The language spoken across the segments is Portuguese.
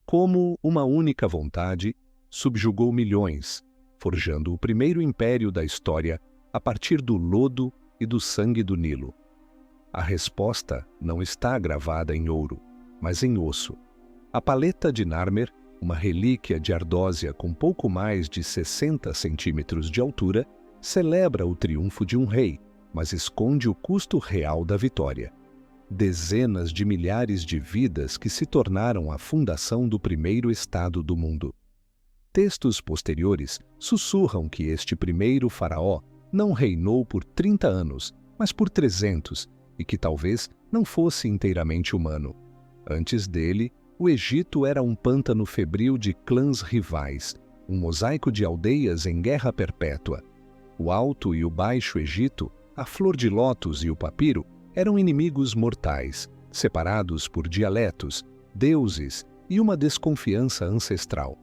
Como uma única vontade subjugou milhões, forjando o primeiro império da história a partir do lodo e do sangue do Nilo. A resposta não está gravada em ouro, mas em osso. A paleta de Narmer, uma relíquia de ardósia com pouco mais de 60 centímetros de altura, celebra o triunfo de um rei, mas esconde o custo real da vitória. Dezenas de milhares de vidas que se tornaram a fundação do primeiro estado do mundo. Textos posteriores sussurram que este primeiro faraó não reinou por 30 anos, mas por 300, e que talvez não fosse inteiramente humano. Antes dele, o Egito era um pântano febril de clãs rivais, um mosaico de aldeias em guerra perpétua. O Alto e o Baixo Egito, a flor de lótus e o papiro, eram inimigos mortais, separados por dialetos, deuses e uma desconfiança ancestral.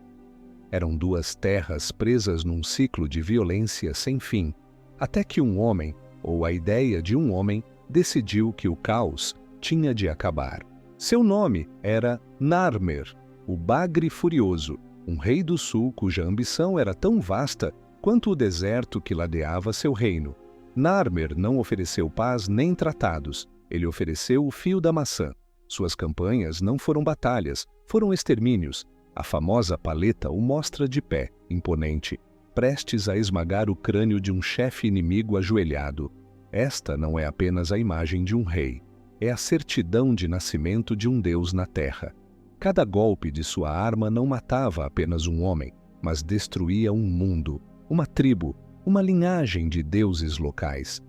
Eram duas terras presas num ciclo de violência sem fim, até que um homem, ou a ideia de um homem, decidiu que o caos tinha de acabar. Seu nome era Narmer, o Bagre Furioso, um rei do sul cuja ambição era tão vasta quanto o deserto que ladeava seu reino. Narmer não ofereceu paz nem tratados, ele ofereceu o fio da maçã. Suas campanhas não foram batalhas, foram extermínios. A famosa paleta o mostra de pé, imponente, prestes a esmagar o crânio de um chefe inimigo ajoelhado. Esta não é apenas a imagem de um rei, é a certidão de nascimento de um deus na terra. Cada golpe de sua arma não matava apenas um homem, mas destruía um mundo, uma tribo, uma linhagem de deuses locais.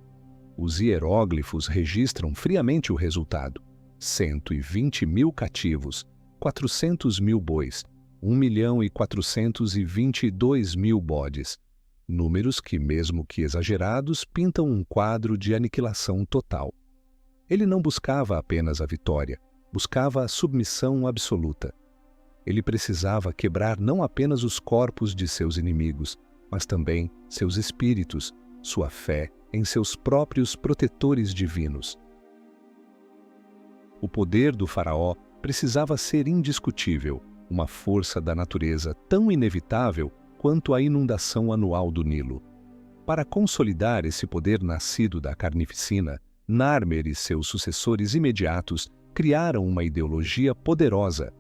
Os hieróglifos registram friamente o resultado: 120 mil cativos, 400 mil bois, 1.422.000 bodes. Números que, mesmo que exagerados, pintam um quadro de aniquilação total. Ele não buscava apenas a vitória, buscava a submissão absoluta. Ele precisava quebrar não apenas os corpos de seus inimigos, mas também seus espíritos, sua fé em seus próprios protetores divinos. O poder do faraó precisava ser indiscutível, uma força da natureza tão inevitável quanto a inundação anual do Nilo. Para consolidar esse poder nascido da carnificina, Narmer e seus sucessores imediatos criaram uma ideologia poderosa.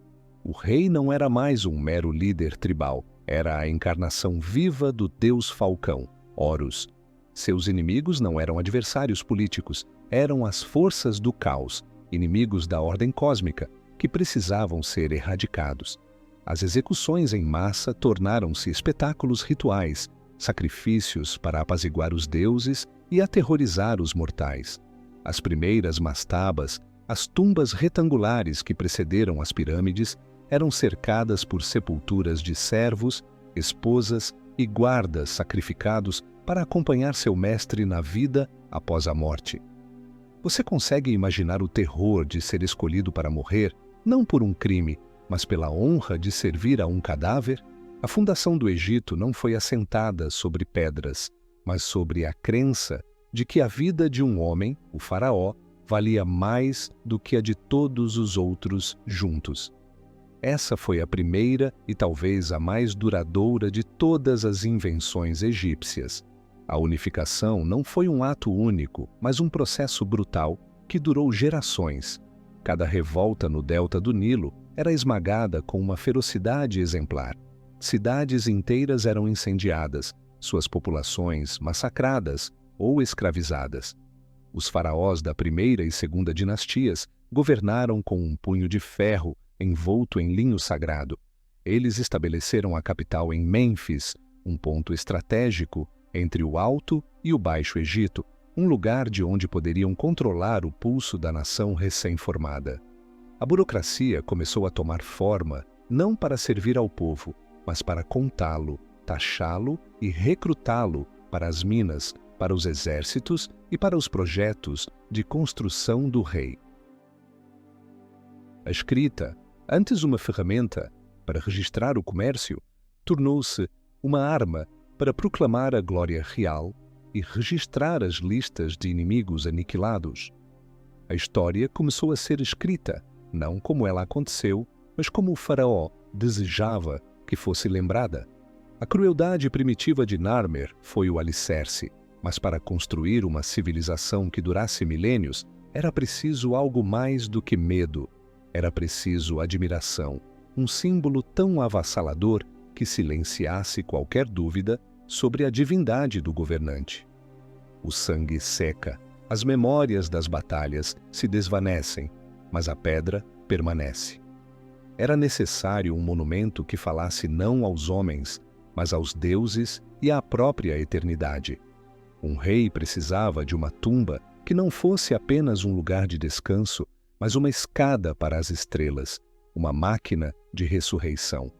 O rei não era mais um mero líder tribal, era a encarnação viva do deus falcão, Horus. Seus inimigos não eram adversários políticos, eram as forças do caos, inimigos da ordem cósmica, que precisavam ser erradicados. As execuções em massa tornaram-se espetáculos rituais, sacrifícios para apaziguar os deuses e aterrorizar os mortais. As primeiras mastabas, as tumbas retangulares que precederam as pirâmides, eram cercadas por sepulturas de servos, esposas e guardas sacrificados para acompanhar seu mestre na vida após a morte. Você consegue imaginar o terror de ser escolhido para morrer, não por um crime, mas pela honra de servir a um cadáver? A fundação do Egito não foi assentada sobre pedras, mas sobre a crença de que a vida de um homem, o faraó, valia mais do que a de todos os outros juntos. Essa foi a primeira e talvez a mais duradoura de todas as invenções egípcias. A unificação não foi um ato único, mas um processo brutal que durou gerações. Cada revolta no delta do Nilo era esmagada com uma ferocidade exemplar. Cidades inteiras eram incendiadas, suas populações massacradas ou escravizadas. Os faraós da primeira e segunda dinastias governaram com um punho de ferro envolto em linho sagrado. Eles estabeleceram a capital em Mênfis, um ponto estratégico entre o Alto e o Baixo Egito, um lugar de onde poderiam controlar o pulso da nação recém-formada. A burocracia começou a tomar forma não para servir ao povo, mas para contá-lo, taxá-lo e recrutá-lo para as minas, para os exércitos e para os projetos de construção do rei. A escrita, antes uma ferramenta para registrar o comércio, tornou-se uma arma para proclamar a glória real e registrar as listas de inimigos aniquilados. A história começou a ser escrita, não como ela aconteceu, mas como o faraó desejava que fosse lembrada. A crueldade primitiva de Narmer foi o alicerce, mas para construir uma civilização que durasse milênios, era preciso algo mais do que medo. Era preciso admiração, um símbolo tão avassalador que silenciasse qualquer dúvida sobre a divindade do governante. O sangue seca, as memórias das batalhas se desvanecem, mas a pedra permanece. Era necessário um monumento que falasse não aos homens, mas aos deuses e à própria eternidade. Um rei precisava de uma tumba que não fosse apenas um lugar de descanso, mas uma escada para as estrelas, uma máquina de ressurreição.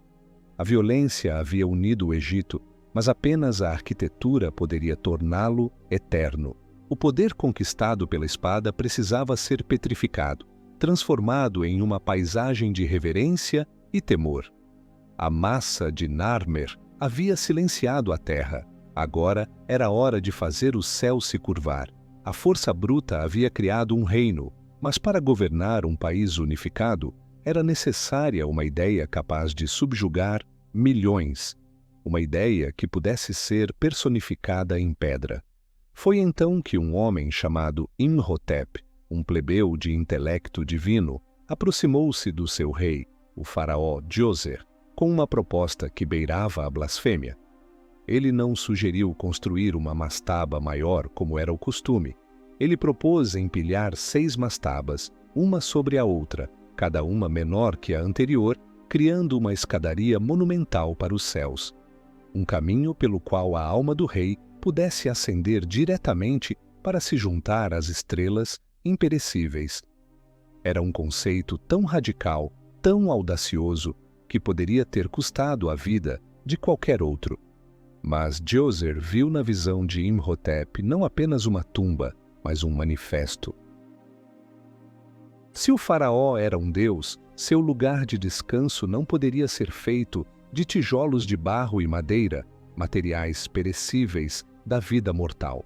A violência havia unido o Egito, mas apenas a arquitetura poderia torná-lo eterno. O poder conquistado pela espada precisava ser petrificado, transformado em uma paisagem de reverência e temor. A massa de Narmer havia silenciado a terra. Agora era hora de fazer o céu se curvar. A força bruta havia criado um reino, mas para governar um país unificado, era necessária uma ideia capaz de subjugar milhões, uma ideia que pudesse ser personificada em pedra. Foi então que um homem chamado Imhotep, um plebeu de intelecto divino, aproximou-se do seu rei, o faraó Djoser, com uma proposta que beirava a blasfêmia. Ele não sugeriu construir uma mastaba maior como era o costume. Ele propôs empilhar 6 mastabas, uma sobre a outra, cada uma menor que a anterior, criando uma escadaria monumental para os céus. Um caminho pelo qual a alma do rei pudesse ascender diretamente para se juntar às estrelas imperecíveis. Era um conceito tão radical, tão audacioso, que poderia ter custado a vida de qualquer outro. Mas Djoser viu na visão de Imhotep não apenas uma tumba, mas um manifesto. Se o faraó era um deus, seu lugar de descanso não poderia ser feito de tijolos de barro e madeira, materiais perecíveis da vida mortal.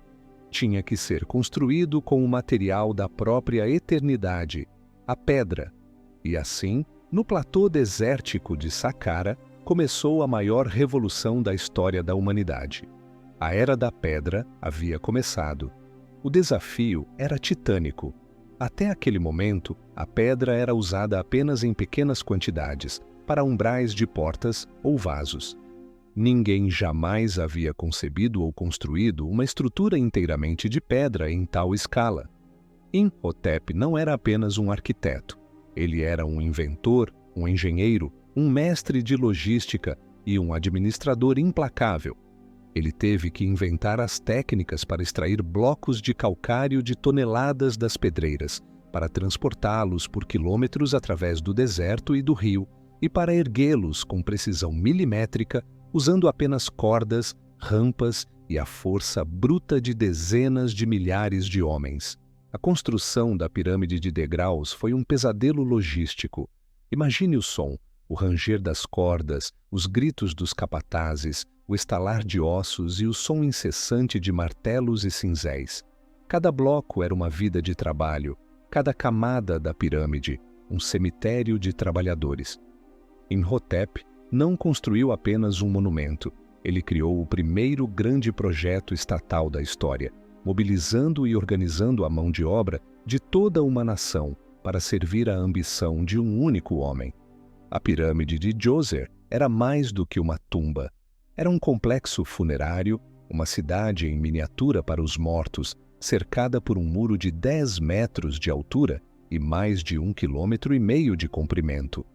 Tinha que ser construído com o material da própria eternidade, a pedra. E assim, no platô desértico de Saqqara, começou a maior revolução da história da humanidade. A Era da Pedra havia começado. O desafio era titânico. Até aquele momento, a pedra era usada apenas em pequenas quantidades, para umbrais de portas ou vasos. Ninguém jamais havia concebido ou construído uma estrutura inteiramente de pedra em tal escala. Imhotep não era apenas um arquiteto. Ele era um inventor, um engenheiro, um mestre de logística e um administrador implacável. Ele teve que inventar as técnicas para extrair blocos de calcário de toneladas das pedreiras, para transportá-los por quilômetros através do deserto e do rio, e para erguê-los com precisão milimétrica, usando apenas cordas, rampas e a força bruta de dezenas de milhares de homens. A construção da pirâmide de degraus foi um pesadelo logístico. Imagine o som, o ranger das cordas, os gritos dos capatazes, o estalar de ossos e o som incessante de martelos e cinzéis. Cada bloco era uma vida de trabalho, cada camada da pirâmide, um cemitério de trabalhadores. Imhotep não construiu apenas um monumento, ele criou o primeiro grande projeto estatal da história, mobilizando e organizando a mão de obra de toda uma nação para servir à ambição de um único homem. A pirâmide de Djoser era mais do que uma tumba. Era um complexo funerário, uma cidade em miniatura para os mortos, cercada por um muro de 10 metros de altura e mais de 1,5 km de comprimento.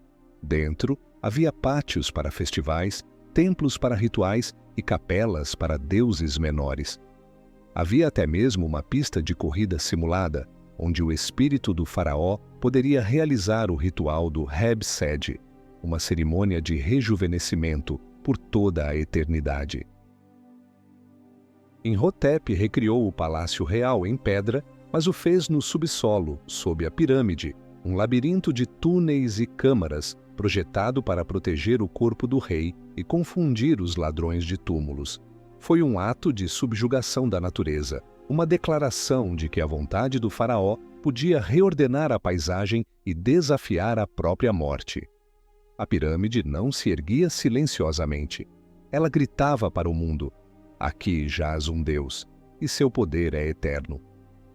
Dentro, havia pátios para festivais, templos para rituais e capelas para deuses menores. Havia até mesmo uma pista de corrida simulada, onde o espírito do faraó poderia realizar o ritual do Heb-Sed, uma cerimônia de rejuvenescimento por toda a eternidade. Imhotep recriou o Palácio Real em pedra, mas o fez no subsolo, sob a pirâmide, um labirinto de túneis e câmaras projetado para proteger o corpo do rei e confundir os ladrões de túmulos. Foi um ato de subjugação da natureza, uma declaração de que a vontade do faraó podia reordenar a paisagem e desafiar a própria morte. A pirâmide não se erguia silenciosamente. Ela gritava para o mundo: aqui jaz um Deus, e seu poder é eterno.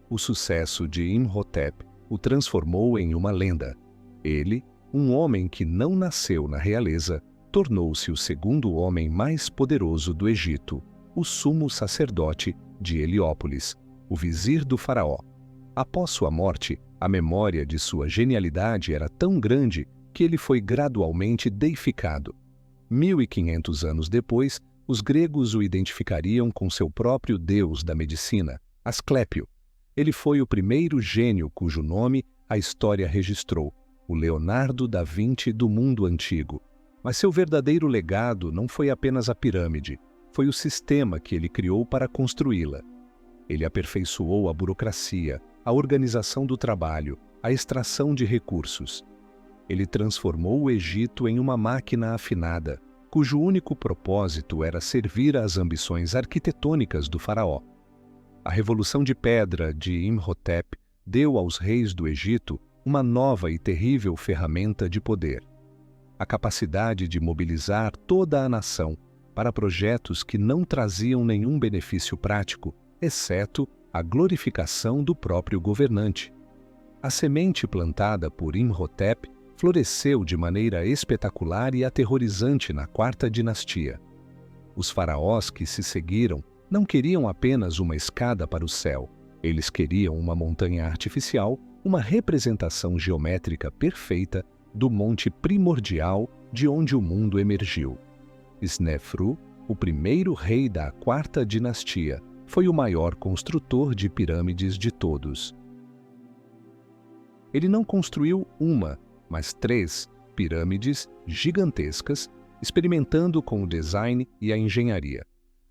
O sucesso de Imhotep o transformou em uma lenda. Ele, um homem que não nasceu na realeza, tornou-se o segundo homem mais poderoso do Egito, o sumo sacerdote de Heliópolis, o vizir do faraó. Após sua morte, a memória de sua genialidade era tão grande que ele foi gradualmente deificado. 1500 anos depois, os gregos o identificariam com seu próprio deus da medicina, Asclépio. Ele foi o primeiro gênio cujo nome a história registrou, o Leonardo da Vinci do mundo antigo. Mas seu verdadeiro legado não foi apenas a pirâmide, foi o sistema que ele criou para construí-la. Ele aperfeiçoou a burocracia, a organização do trabalho, a extração de recursos. Ele transformou o Egito em uma máquina afinada, cujo único propósito era servir às ambições arquitetônicas do faraó. A Revolução de Pedra de Imhotep deu aos reis do Egito uma nova e terrível ferramenta de poder: a capacidade de mobilizar toda a nação para projetos que não traziam nenhum benefício prático, exceto a glorificação do próprio governante. A semente plantada por Imhotep floresceu de maneira espetacular e aterrorizante na quarta dinastia. Os faraós que se seguiram não queriam apenas uma escada para o céu, eles queriam uma montanha artificial, uma representação geométrica perfeita do monte primordial de onde o mundo emergiu. Snefru, o primeiro rei da quarta dinastia, foi o maior construtor de pirâmides de todos. Ele não construiu uma, mas 3 pirâmides gigantescas, experimentando com o design e a engenharia.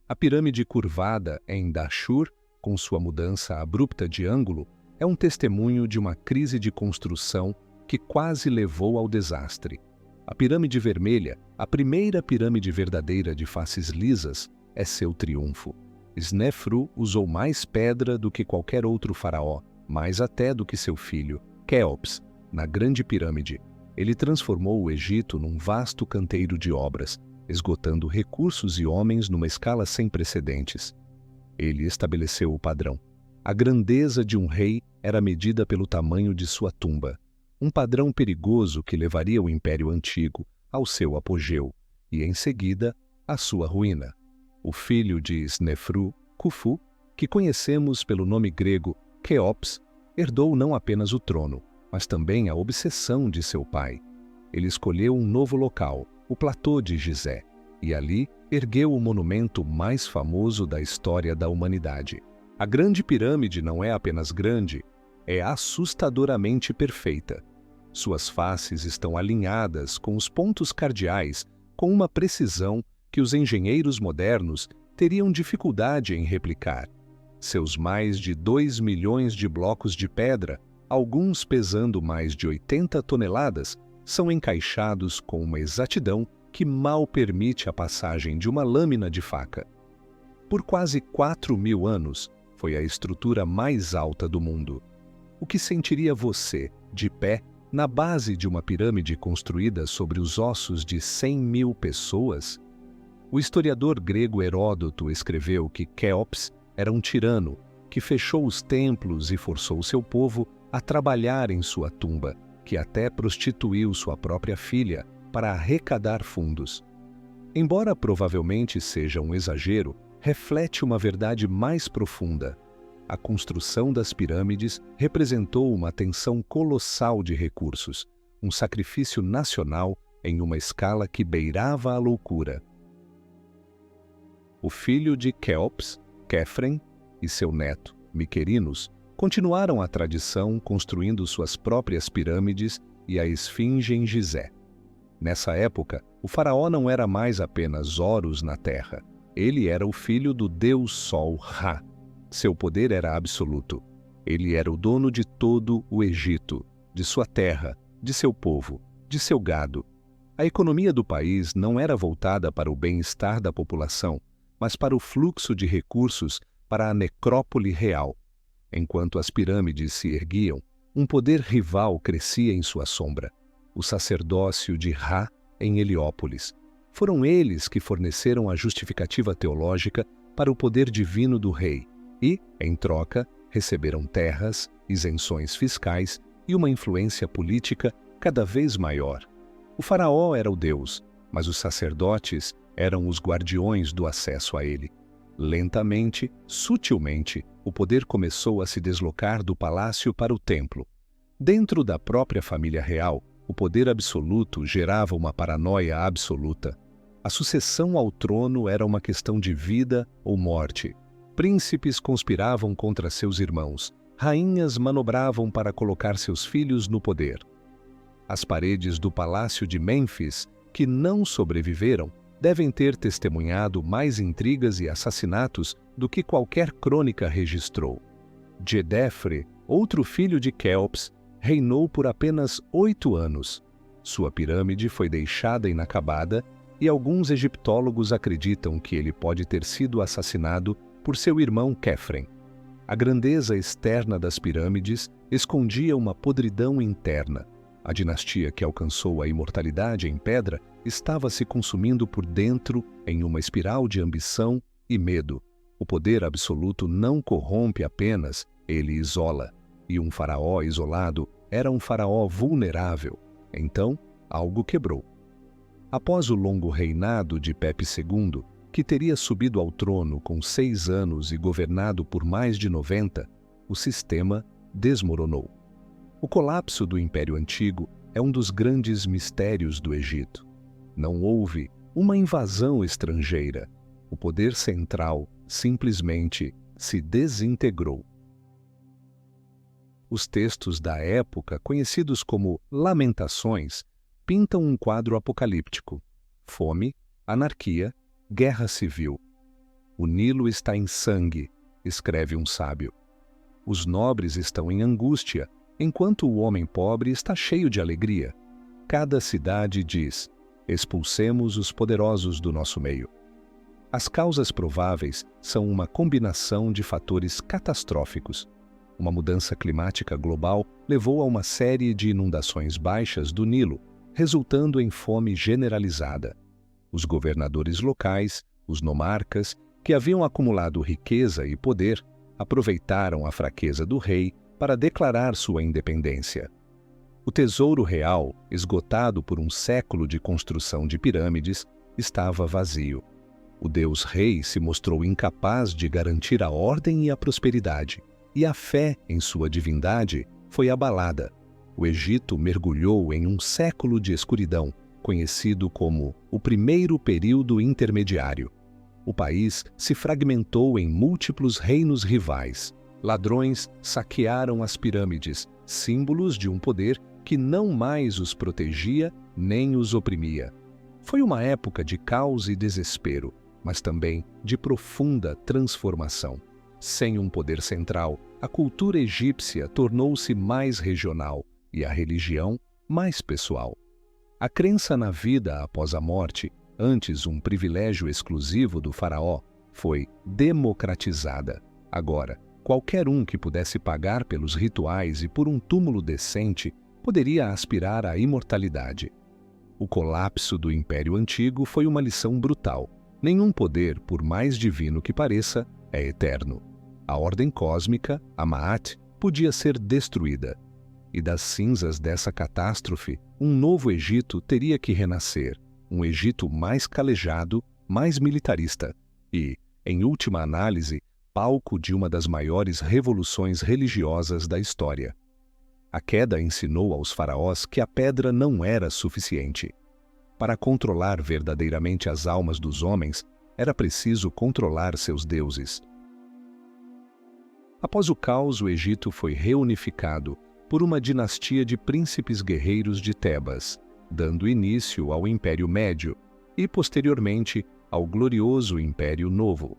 A pirâmide curvada em Dashur, com sua mudança abrupta de ângulo, é um testemunho de uma crise de construção que quase levou ao desastre. A pirâmide vermelha, a primeira pirâmide verdadeira de faces lisas, é seu triunfo. Snefru usou mais pedra do que qualquer outro faraó, mais até do que seu filho, Quéops, na Grande Pirâmide. Ele transformou o Egito num vasto canteiro de obras, esgotando recursos e homens numa escala sem precedentes. Ele estabeleceu o padrão. A grandeza de um rei era medida pelo tamanho de sua tumba, um padrão perigoso que levaria o Império Antigo ao seu apogeu e, em seguida, à sua ruína. O filho de Snefru, Khufu, que conhecemos pelo nome grego Quéops, herdou não apenas o trono, mas também a obsessão de seu pai. Ele escolheu um novo local, o Platô de Gizé, e ali ergueu o monumento mais famoso da história da humanidade. A Grande Pirâmide não é apenas grande, é assustadoramente perfeita. Suas faces estão alinhadas com os pontos cardeais com uma precisão que os engenheiros modernos teriam dificuldade em replicar. Seus mais de 2 milhões de blocos de pedra, alguns pesando mais de 80 toneladas, são encaixados com uma exatidão que mal permite a passagem de uma lâmina de faca. Por quase 4.000 anos, foi a estrutura mais alta do mundo. O que sentiria você, de pé, na base de uma pirâmide construída sobre os ossos de 100.000 pessoas? O historiador grego Heródoto escreveu que Quéops era um tirano que fechou os templos e forçou seu povo a trabalhar em sua tumba, que até prostituiu sua própria filha para arrecadar fundos. Embora provavelmente seja um exagero, reflete uma verdade mais profunda. A construção das pirâmides representou uma tensão colossal de recursos, um sacrifício nacional em uma escala que beirava a loucura. O filho de Quéops, Quéfren, e seu neto, Miquerinos, continuaram a tradição construindo suas próprias pirâmides e a esfinge em Gizé. Nessa época, o faraó não era mais apenas Horus na terra. Ele era o filho do deus Sol Ra. Seu poder era absoluto. Ele era o dono de todo o Egito, de sua terra, de seu povo, de seu gado. A economia do país não era voltada para o bem-estar da população, mas para o fluxo de recursos para a necrópole real. Enquanto as pirâmides se erguiam, um poder rival crescia em sua sombra. O sacerdócio de Ra em Heliópolis. Foram eles que forneceram a justificativa teológica para o poder divino do rei e, em troca, receberam terras, isenções fiscais e uma influência política cada vez maior. O faraó era o Deus, mas os sacerdotes eram os guardiões do acesso a ele. Lentamente, sutilmente, o poder começou a se deslocar do palácio para o templo. Dentro da própria família real, o poder absoluto gerava uma paranoia absoluta. A sucessão ao trono era uma questão de vida ou morte. Príncipes conspiravam contra seus irmãos. Rainhas manobravam para colocar seus filhos no poder. As paredes do palácio de Mênfis, que não sobreviveram, devem ter testemunhado mais intrigas e assassinatos do que qualquer crônica registrou. Djedefre, outro filho de Quéops, reinou por apenas 8 anos. Sua pirâmide foi deixada inacabada e alguns egiptólogos acreditam que ele pode ter sido assassinado por seu irmão Quefren. A grandeza externa das pirâmides escondia uma podridão interna. A dinastia que alcançou a imortalidade em pedra estava se consumindo por dentro em uma espiral de ambição e medo. O poder absoluto não corrompe apenas, ele isola. E um faraó isolado era um faraó vulnerável. Então, algo quebrou. Após o longo reinado de Pepe II, que teria subido ao trono com 6 anos e governado por mais de 90, o sistema desmoronou. O colapso do Império Antigo é um dos grandes mistérios do Egito. Não houve uma invasão estrangeira. O poder central simplesmente se desintegrou. Os textos da época, conhecidos como Lamentações, pintam um quadro apocalíptico: fome, anarquia, guerra civil. O Nilo está em sangue, escreve um sábio. Os nobres estão em angústia, enquanto o homem pobre está cheio de alegria. Cada cidade diz: expulsemos os poderosos do nosso meio. As causas prováveis são uma combinação de fatores catastróficos. Uma mudança climática global levou a uma série de inundações baixas do Nilo, resultando em fome generalizada. Os governadores locais, os nomarcas, que haviam acumulado riqueza e poder, aproveitaram a fraqueza do rei para declarar sua independência. O tesouro real, esgotado por um século de construção de pirâmides, estava vazio. O Deus Rei se mostrou incapaz de garantir a ordem e a prosperidade, e a fé em sua divindade foi abalada. O Egito mergulhou em um século de escuridão, conhecido como o primeiro período intermediário. O país se fragmentou em múltiplos reinos rivais. Ladrões saquearam as pirâmides, símbolos de um poder que não mais os protegia nem os oprimia. Foi uma época de caos e desespero, mas também de profunda transformação. Sem um poder central, a cultura egípcia tornou-se mais regional e a religião mais pessoal. A crença na vida após a morte, antes um privilégio exclusivo do faraó, foi democratizada. Agora, qualquer um que pudesse pagar pelos rituais e por um túmulo decente poderia aspirar à imortalidade. O colapso do Império Antigo foi uma lição brutal. Nenhum poder, por mais divino que pareça, é eterno. A ordem cósmica, a Ma'at, podia ser destruída. E das cinzas dessa catástrofe, um novo Egito teria que renascer, um Egito mais calejado, mais militarista e, em última análise, palco de uma das maiores revoluções religiosas da história. A queda ensinou aos faraós que a pedra não era suficiente. Para controlar verdadeiramente as almas dos homens, era preciso controlar seus deuses. Após o caos, o Egito foi reunificado por uma dinastia de príncipes guerreiros de Tebas, dando início ao Império Médio e, posteriormente, ao glorioso Império Novo.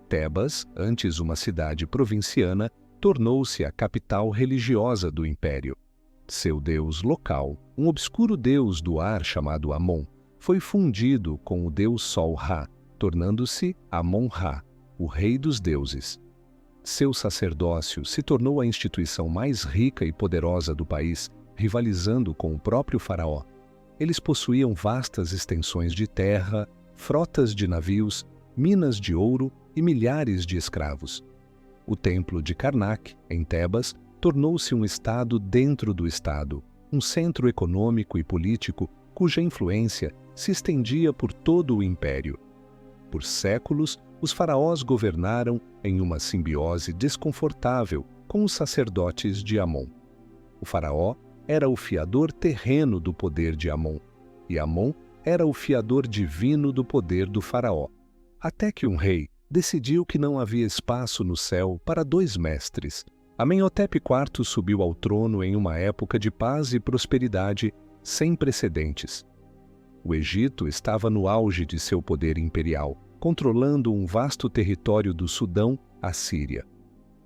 Tebas, antes uma cidade provinciana, tornou-se a capital religiosa do império. Seu deus local, um obscuro deus do ar chamado Amon, foi fundido com o deus Sol Ra, tornando-se Amon-Ra, o rei dos deuses. Seu sacerdócio se tornou a instituição mais rica e poderosa do país, rivalizando com o próprio faraó. Eles possuíam vastas extensões de terra, frotas de navios, minas de ouro e milhares de escravos. O templo de Karnak, em Tebas, tornou-se um estado dentro do estado, um centro econômico e político cuja influência se estendia por todo o império. Por séculos, os faraós governaram em uma simbiose desconfortável com os sacerdotes de Amon. O faraó era o fiador terreno do poder de Amon, e Amon era o fiador divino do poder do faraó. Até que um rei decidiu que não havia espaço no céu para dois mestres. Amenhotep IV subiu ao trono em uma época de paz e prosperidade sem precedentes. O Egito estava no auge de seu poder imperial, controlando um vasto território do Sudão à Síria.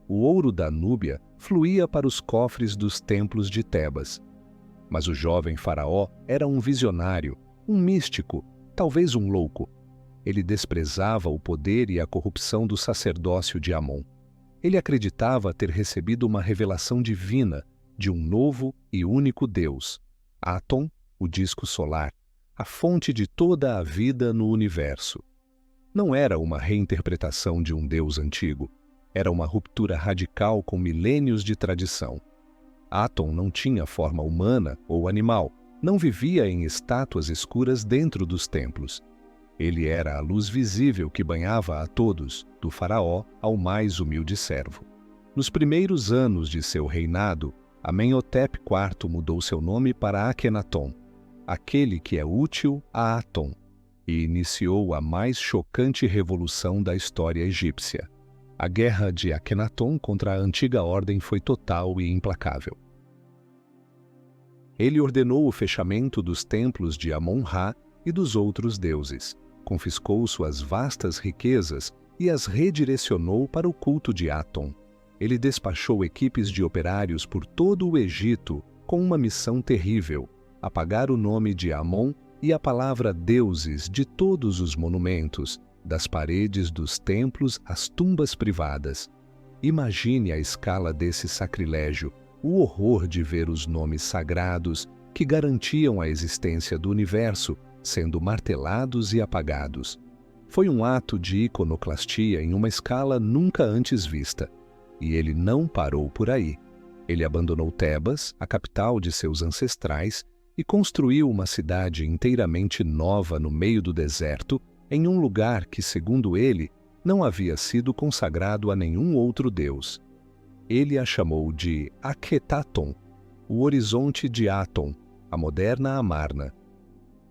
O ouro da Núbia fluía para os cofres dos templos de Tebas. Mas o jovem faraó era um visionário, um místico, talvez um louco. Ele desprezava o poder e a corrupção do sacerdócio de Amon. Ele acreditava ter recebido uma revelação divina de um novo e único Deus, Aton, o disco solar, a fonte de toda a vida no universo. Não era uma reinterpretação de um Deus antigo, era uma ruptura radical com milênios de tradição. Aton não tinha forma humana ou animal, não vivia em estátuas escuras dentro dos templos. Ele era a luz visível que banhava a todos, do faraó ao mais humilde servo. Nos primeiros anos de seu reinado, Amenhotep IV mudou seu nome para Akhenaton, aquele que é útil a Aton, e iniciou a mais chocante revolução da história egípcia. A guerra de Akhenaton contra a antiga ordem foi total e implacável. Ele ordenou o fechamento dos templos de Amon-Ra e dos outros deuses, confiscou suas vastas riquezas e as redirecionou para o culto de Aton. Ele despachou equipes de operários por todo o Egito com uma missão terrível: apagar o nome de Amon e a palavra deuses de todos os monumentos, das paredes dos templos às tumbas privadas. Imagine a escala desse sacrilégio, o horror de ver os nomes sagrados que garantiam a existência do universo sendo martelados e apagados. Foi um ato de iconoclastia em uma escala nunca antes vista. E ele não parou por aí. Ele abandonou Tebas, a capital de seus ancestrais, e construiu uma cidade inteiramente nova no meio do deserto, em um lugar que, segundo ele, não havia sido consagrado a nenhum outro deus. Ele a chamou de Akhetaton, o horizonte de Aton, a moderna Amarna.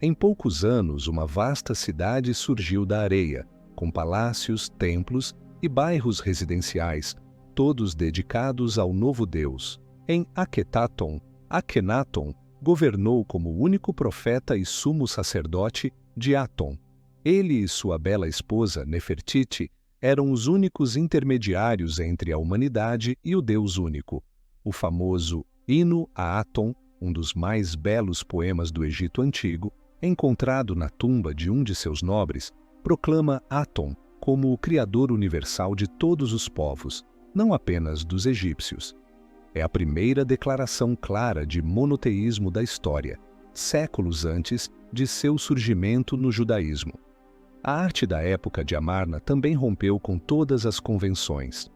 Em poucos anos, uma vasta cidade surgiu da areia, com palácios, templos e bairros residenciais, todos dedicados ao novo Deus. Em Akhetaton, Akhenaton governou como único profeta e sumo sacerdote de Aton. Ele e sua bela esposa, Nefertiti, eram os únicos intermediários entre a humanidade e o Deus único. O famoso Hino a Aton, um dos mais belos poemas do Egito Antigo, encontrado na tumba de um de seus nobres, proclama Aton como o Criador universal de todos os povos, não apenas dos egípcios. É a primeira declaração clara de monoteísmo da história, séculos antes de seu surgimento no judaísmo. A arte da época de Amarna também rompeu com todas as convenções.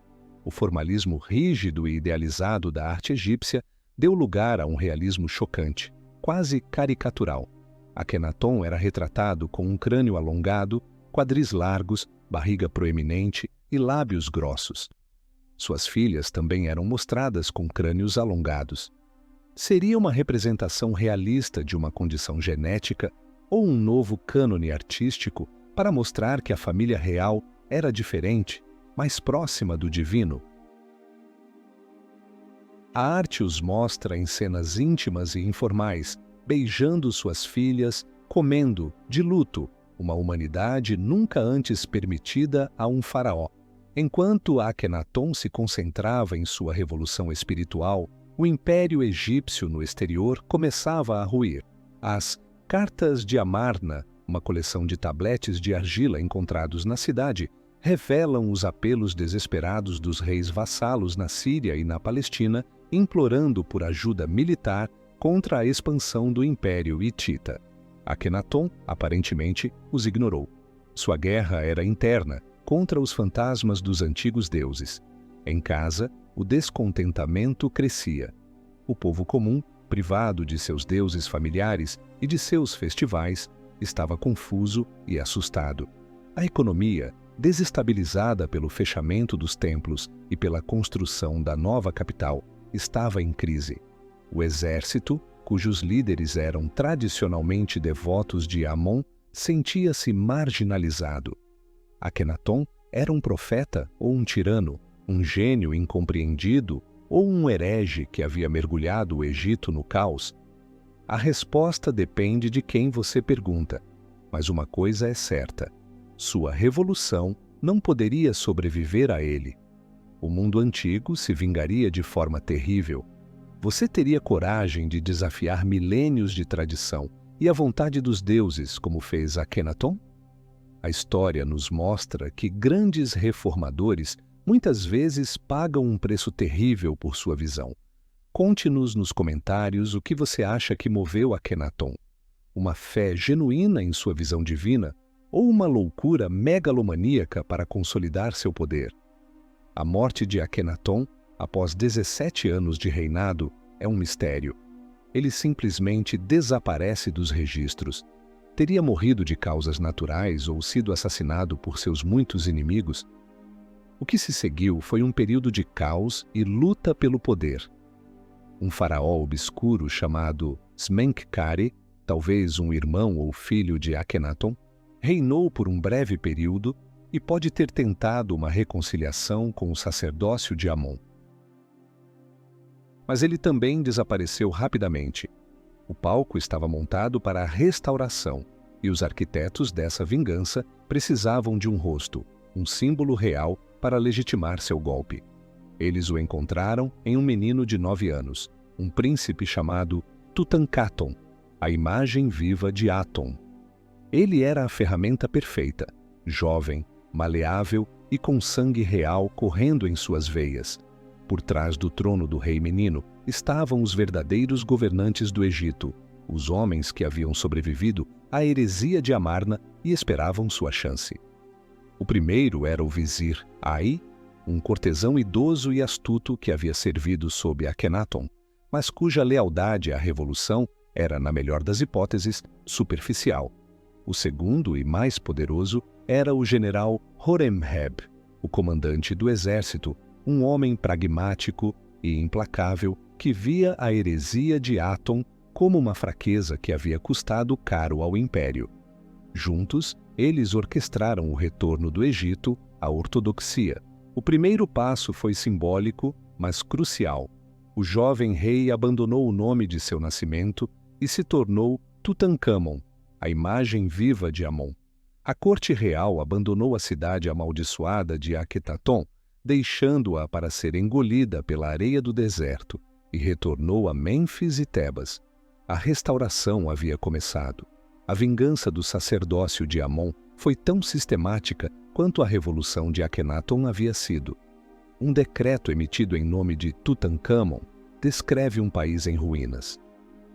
O formalismo rígido e idealizado da arte egípcia deu lugar a um realismo chocante, quase caricatural. Akhenaton era retratado com um crânio alongado, quadris largos, barriga proeminente e lábios grossos. Suas filhas também eram mostradas com crânios alongados. Seria uma representação realista de uma condição genética ou um novo cânone artístico para mostrar que a família real era diferente, mais próxima do divino? A arte os mostra em cenas íntimas e informais, beijando suas filhas, comendo, de luto, uma humanidade nunca antes permitida a um faraó. Enquanto Akhenaton se concentrava em sua revolução espiritual, o Império Egípcio no exterior começava a ruir. As Cartas de Amarna, uma coleção de tabletes de argila encontrados na cidade, revelam os apelos desesperados dos reis vassalos na Síria e na Palestina, implorando por ajuda militar contra a expansão do Império Hitita. Akenaton, aparentemente, os ignorou. Sua guerra era interna, contra os fantasmas dos antigos deuses. Em casa, o descontentamento crescia. O povo comum, privado de seus deuses familiares e de seus festivais, estava confuso e assustado. A economia, desestabilizada pelo fechamento dos templos e pela construção da nova capital, estava em crise. O exército, cujos líderes eram tradicionalmente devotos de Amon, sentia-se marginalizado. Akenaton era um profeta ou um tirano, um gênio incompreendido ou um herege que havia mergulhado o Egito no caos? A resposta depende de quem você pergunta, mas uma coisa é certa: sua revolução não poderia sobreviver a ele. O mundo antigo se vingaria de forma terrível. Você teria coragem de desafiar milênios de tradição e a vontade dos deuses, como fez Akenaton? A história nos mostra que grandes reformadores muitas vezes pagam um preço terrível por sua visão. Conte-nos nos comentários o que você acha que moveu Akenaton. Uma fé genuína em sua visão divina ou uma loucura megalomaníaca para consolidar seu poder? A morte de Akenaton, após 17 anos de reinado, é um mistério. Ele simplesmente desaparece dos registros. Teria morrido de causas naturais ou sido assassinado por seus muitos inimigos? O que se seguiu foi um período de caos e luta pelo poder. Um faraó obscuro chamado Smenkhkare, talvez um irmão ou filho de Akenaton, reinou por um breve período e pode ter tentado uma reconciliação com o sacerdócio de Amon. Mas ele também desapareceu rapidamente. O palco estava montado para a restauração e os arquitetos dessa vingança precisavam de um rosto, um símbolo real para legitimar seu golpe. Eles o encontraram em um menino de 9 anos, um príncipe chamado Tutankhaton, a imagem viva de Aton. Ele era a ferramenta perfeita, jovem, maleável e com sangue real correndo em suas veias. Por trás do trono do rei menino estavam os verdadeiros governantes do Egito, os homens que haviam sobrevivido à heresia de Amarna e esperavam sua chance. O primeiro era o vizir Ai, um cortesão idoso e astuto que havia servido sob Akenaton, mas cuja lealdade à revolução era, na melhor das hipóteses, superficial. O segundo e mais poderoso era o general Horemheb, o comandante do exército, um homem pragmático e implacável que via a heresia de Aton como uma fraqueza que havia custado caro ao império. Juntos, eles orquestraram o retorno do Egito à ortodoxia. O primeiro passo foi simbólico, mas crucial. O jovem rei abandonou o nome de seu nascimento e se tornou Tutankhamon, a imagem viva de Amon. A corte real abandonou a cidade amaldiçoada de Akhetaton, deixando-a para ser engolida pela areia do deserto, e retornou a Mênfis e Tebas. A restauração havia começado. A vingança do sacerdócio de Amon foi tão sistemática quanto a revolução de Akhenaton havia sido. Um decreto emitido em nome de Tutankhamon descreve um país em ruínas.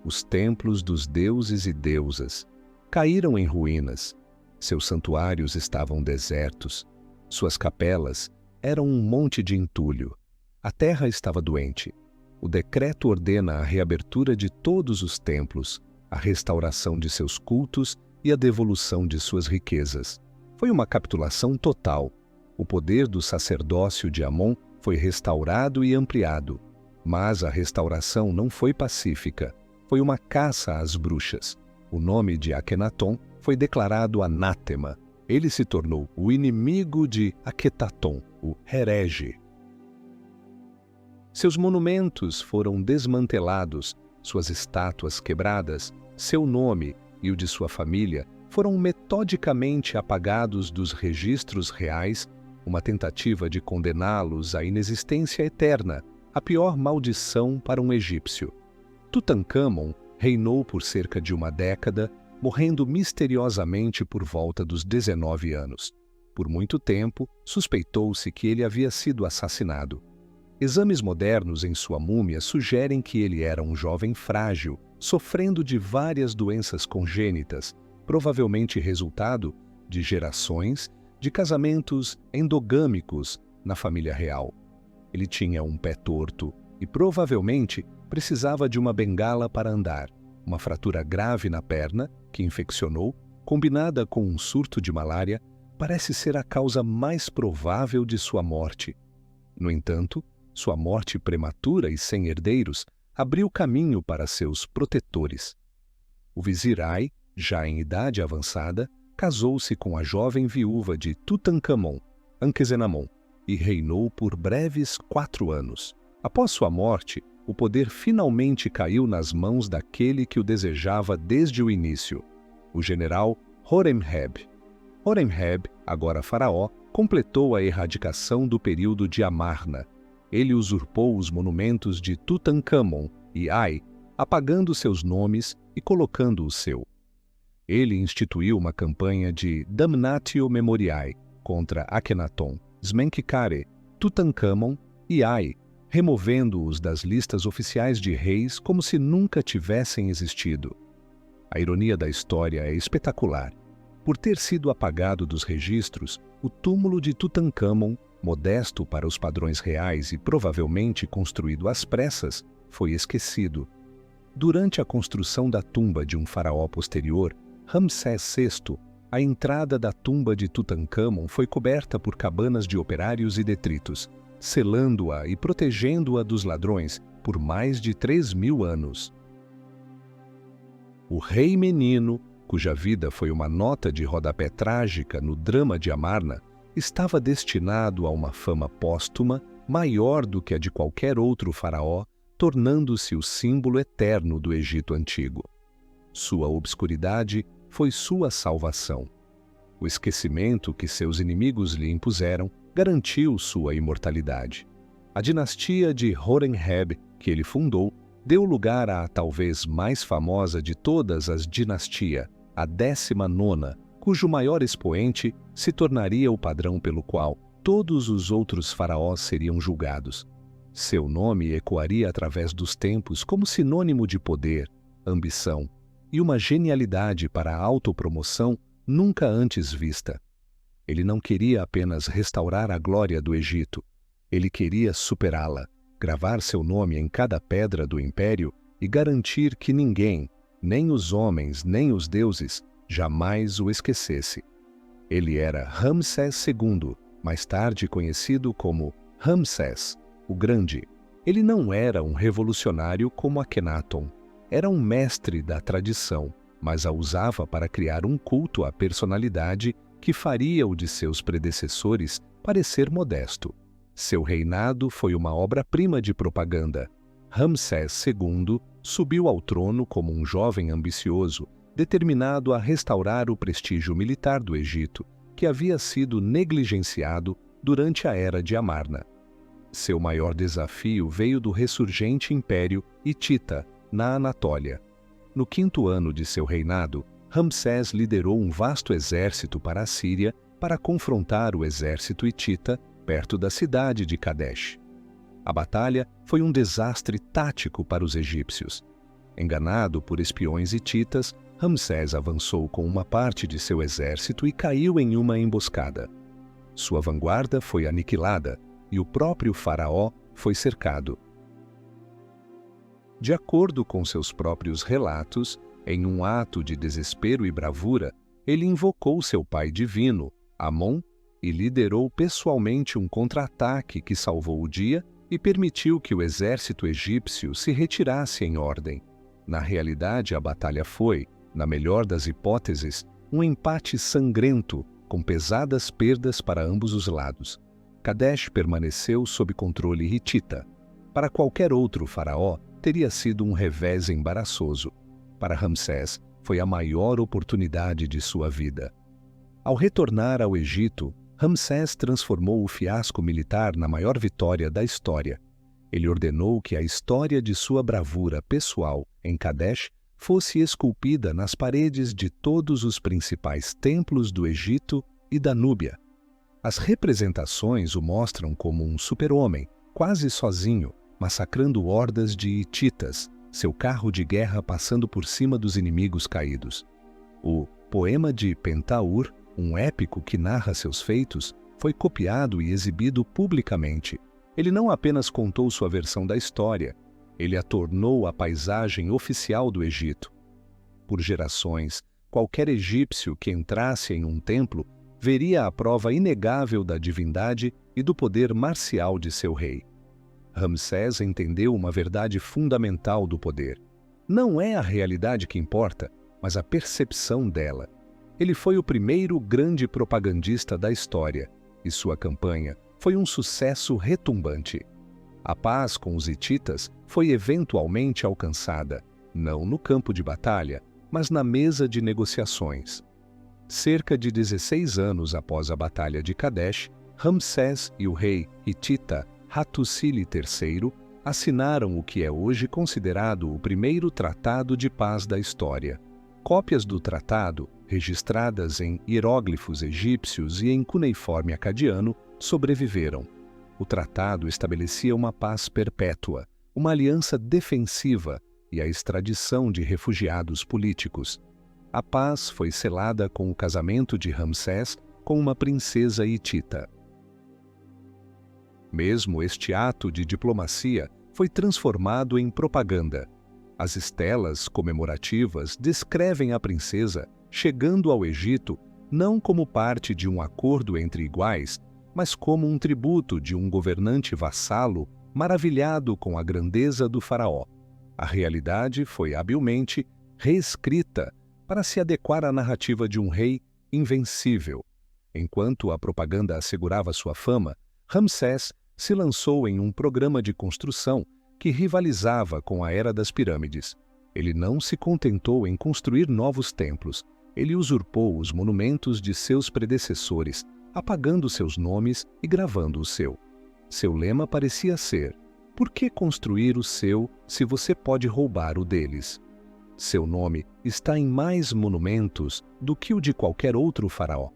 Os templos dos deuses e deusas caíram em ruínas. Seus santuários estavam desertos. Suas capelas eram um monte de entulho. A terra estava doente. O decreto ordena a reabertura de todos os templos, a restauração de seus cultos e a devolução de suas riquezas. Foi uma capitulação total. O poder do sacerdócio de Amon foi restaurado e ampliado. Mas a restauração não foi pacífica. Foi uma caça às bruxas. O nome de Akhenaton foi declarado anátema. Ele se tornou o inimigo de Akhetaton, o herege. Seus monumentos foram desmantelados, suas estátuas quebradas, seu nome e o de sua família foram metodicamente apagados dos registros reais, uma tentativa de condená-los à inexistência eterna, a pior maldição para um egípcio. Tutankhamon reinou por cerca de uma década, morrendo misteriosamente por volta dos 19 anos. Por muito tempo, suspeitou-se que ele havia sido assassinado. Exames modernos em sua múmia sugerem que ele era um jovem frágil, sofrendo de várias doenças congênitas, provavelmente resultado de gerações de casamentos endogâmicos na família real. Ele tinha um pé torto e provavelmente precisava de uma bengala para andar. Uma fratura grave na perna, que infeccionou, combinada com um surto de malária, parece ser a causa mais provável de sua morte. No entanto, sua morte prematura e sem herdeiros abriu caminho para seus protetores. O vizir Ai, já em idade avançada, casou-se com a jovem viúva de Tutankhamon, Ankhesenamun, e reinou por breves 4 anos. Após sua morte, o poder finalmente caiu nas mãos daquele que o desejava desde o início, o general Horemheb. Horemheb, agora faraó, completou a erradicação do período de Amarna. Ele usurpou os monumentos de Tutankhamon e Ai, apagando seus nomes e colocando o seu. Ele instituiu uma campanha de damnatio memoriae contra Akhenaton, Smenkhkare, Tutankhamon e Ai, removendo-os das listas oficiais de reis como se nunca tivessem existido. A ironia da história é espetacular. Por ter sido apagado dos registros, o túmulo de Tutankhamon, modesto para os padrões reais e provavelmente construído às pressas, foi esquecido. Durante a construção da tumba de um faraó posterior, Ramsés VI, a entrada da tumba de Tutankhamon foi coberta por cabanas de operários e detritos, selando-a e protegendo-a dos ladrões por mais de 3.000 anos. O rei menino, cuja vida foi uma nota de rodapé trágica no drama de Amarna, estava destinado a uma fama póstuma maior do que a de qualquer outro faraó, tornando-se o símbolo eterno do Egito Antigo. Sua obscuridade foi sua salvação. O esquecimento que seus inimigos lhe impuseram garantiu sua imortalidade. A dinastia de Horemheb, que ele fundou, deu lugar à talvez mais famosa de todas as dinastias, a 19ª, cujo maior expoente se tornaria o padrão pelo qual todos os outros faraós seriam julgados. Seu nome ecoaria através dos tempos como sinônimo de poder, ambição e uma genialidade para a autopromoção nunca antes vista. Ele não queria apenas restaurar a glória do Egito, ele queria superá-la, gravar seu nome em cada pedra do império e garantir que ninguém, nem os homens, nem os deuses, jamais o esquecesse. Ele era Ramsés II, mais tarde conhecido como Ramsés, o Grande. Ele não era um revolucionário como Akhenaton. Era um mestre da tradição, mas a usava para criar um culto à personalidade que faria o de seus predecessores parecer modesto. Seu reinado foi uma obra-prima de propaganda. Ramsés II subiu ao trono como um jovem ambicioso, determinado a restaurar o prestígio militar do Egito, que havia sido negligenciado durante a Era de Amarna. Seu maior desafio veio do ressurgente Império Hitita, na Anatólia. No 5º ano de seu reinado, Ramsés liderou um vasto exército para a Síria para confrontar o exército hitita perto da cidade de Kadesh. A batalha foi um desastre tático para os egípcios. Enganado por espiões hititas, Ramsés avançou com uma parte de seu exército e caiu em uma emboscada. Sua vanguarda foi aniquilada e o próprio faraó foi cercado. De acordo com seus próprios relatos, em um ato de desespero e bravura, ele invocou seu pai divino, Amon, e liderou pessoalmente um contra-ataque que salvou o dia e permitiu que o exército egípcio se retirasse em ordem. Na realidade, a batalha foi, na melhor das hipóteses, um empate sangrento, com pesadas perdas para ambos os lados. Kadesh permaneceu sob controle hitita. Para qualquer outro faraó, teria sido um revés embaraçoso. Para Ramsés, foi a maior oportunidade de sua vida. Ao retornar ao Egito, Ramsés transformou o fiasco militar na maior vitória da história. Ele ordenou que a história de sua bravura pessoal em Kadesh fosse esculpida nas paredes de todos os principais templos do Egito e da Núbia. As representações o mostram como um super-homem, quase sozinho, massacrando hordas de hititas, seu carro de guerra passando por cima dos inimigos caídos. O Poema de Pentaur, um épico que narra seus feitos, foi copiado e exibido publicamente. Ele não apenas contou sua versão da história, ele a tornou a paisagem oficial do Egito. Por gerações, qualquer egípcio que entrasse em um templo veria a prova inegável da divindade e do poder marcial de seu rei. Ramsés entendeu uma verdade fundamental do poder. Não é a realidade que importa, mas a percepção dela. Ele foi o primeiro grande propagandista da história, e sua campanha foi um sucesso retumbante. A paz com os hititas foi eventualmente alcançada, não no campo de batalha, mas na mesa de negociações. Cerca de 16 anos após a Batalha de Kadesh, Ramsés e o rei hitita Hattusili III assinaram o que é hoje considerado o primeiro tratado de paz da história. Cópias do tratado, registradas em hieróglifos egípcios e em cuneiforme acadiano, sobreviveram. O tratado estabelecia uma paz perpétua, uma aliança defensiva e a extradição de refugiados políticos. A paz foi selada com o casamento de Ramsés com uma princesa hitita. Mesmo este ato de diplomacia foi transformado em propaganda. As estelas comemorativas descrevem a princesa chegando ao Egito não como parte de um acordo entre iguais, mas como um tributo de um governante vassalo maravilhado com a grandeza do faraó. A realidade foi habilmente reescrita para se adequar à narrativa de um rei invencível. Enquanto a propaganda assegurava sua fama, Ramsés se lançou em um programa de construção que rivalizava com a Era das Pirâmides. Ele não se contentou em construir novos templos, ele usurpou os monumentos de seus predecessores, apagando seus nomes e gravando o seu. Seu lema parecia ser: por que construir o seu se você pode roubar o deles? Seu nome está em mais monumentos do que o de qualquer outro faraó.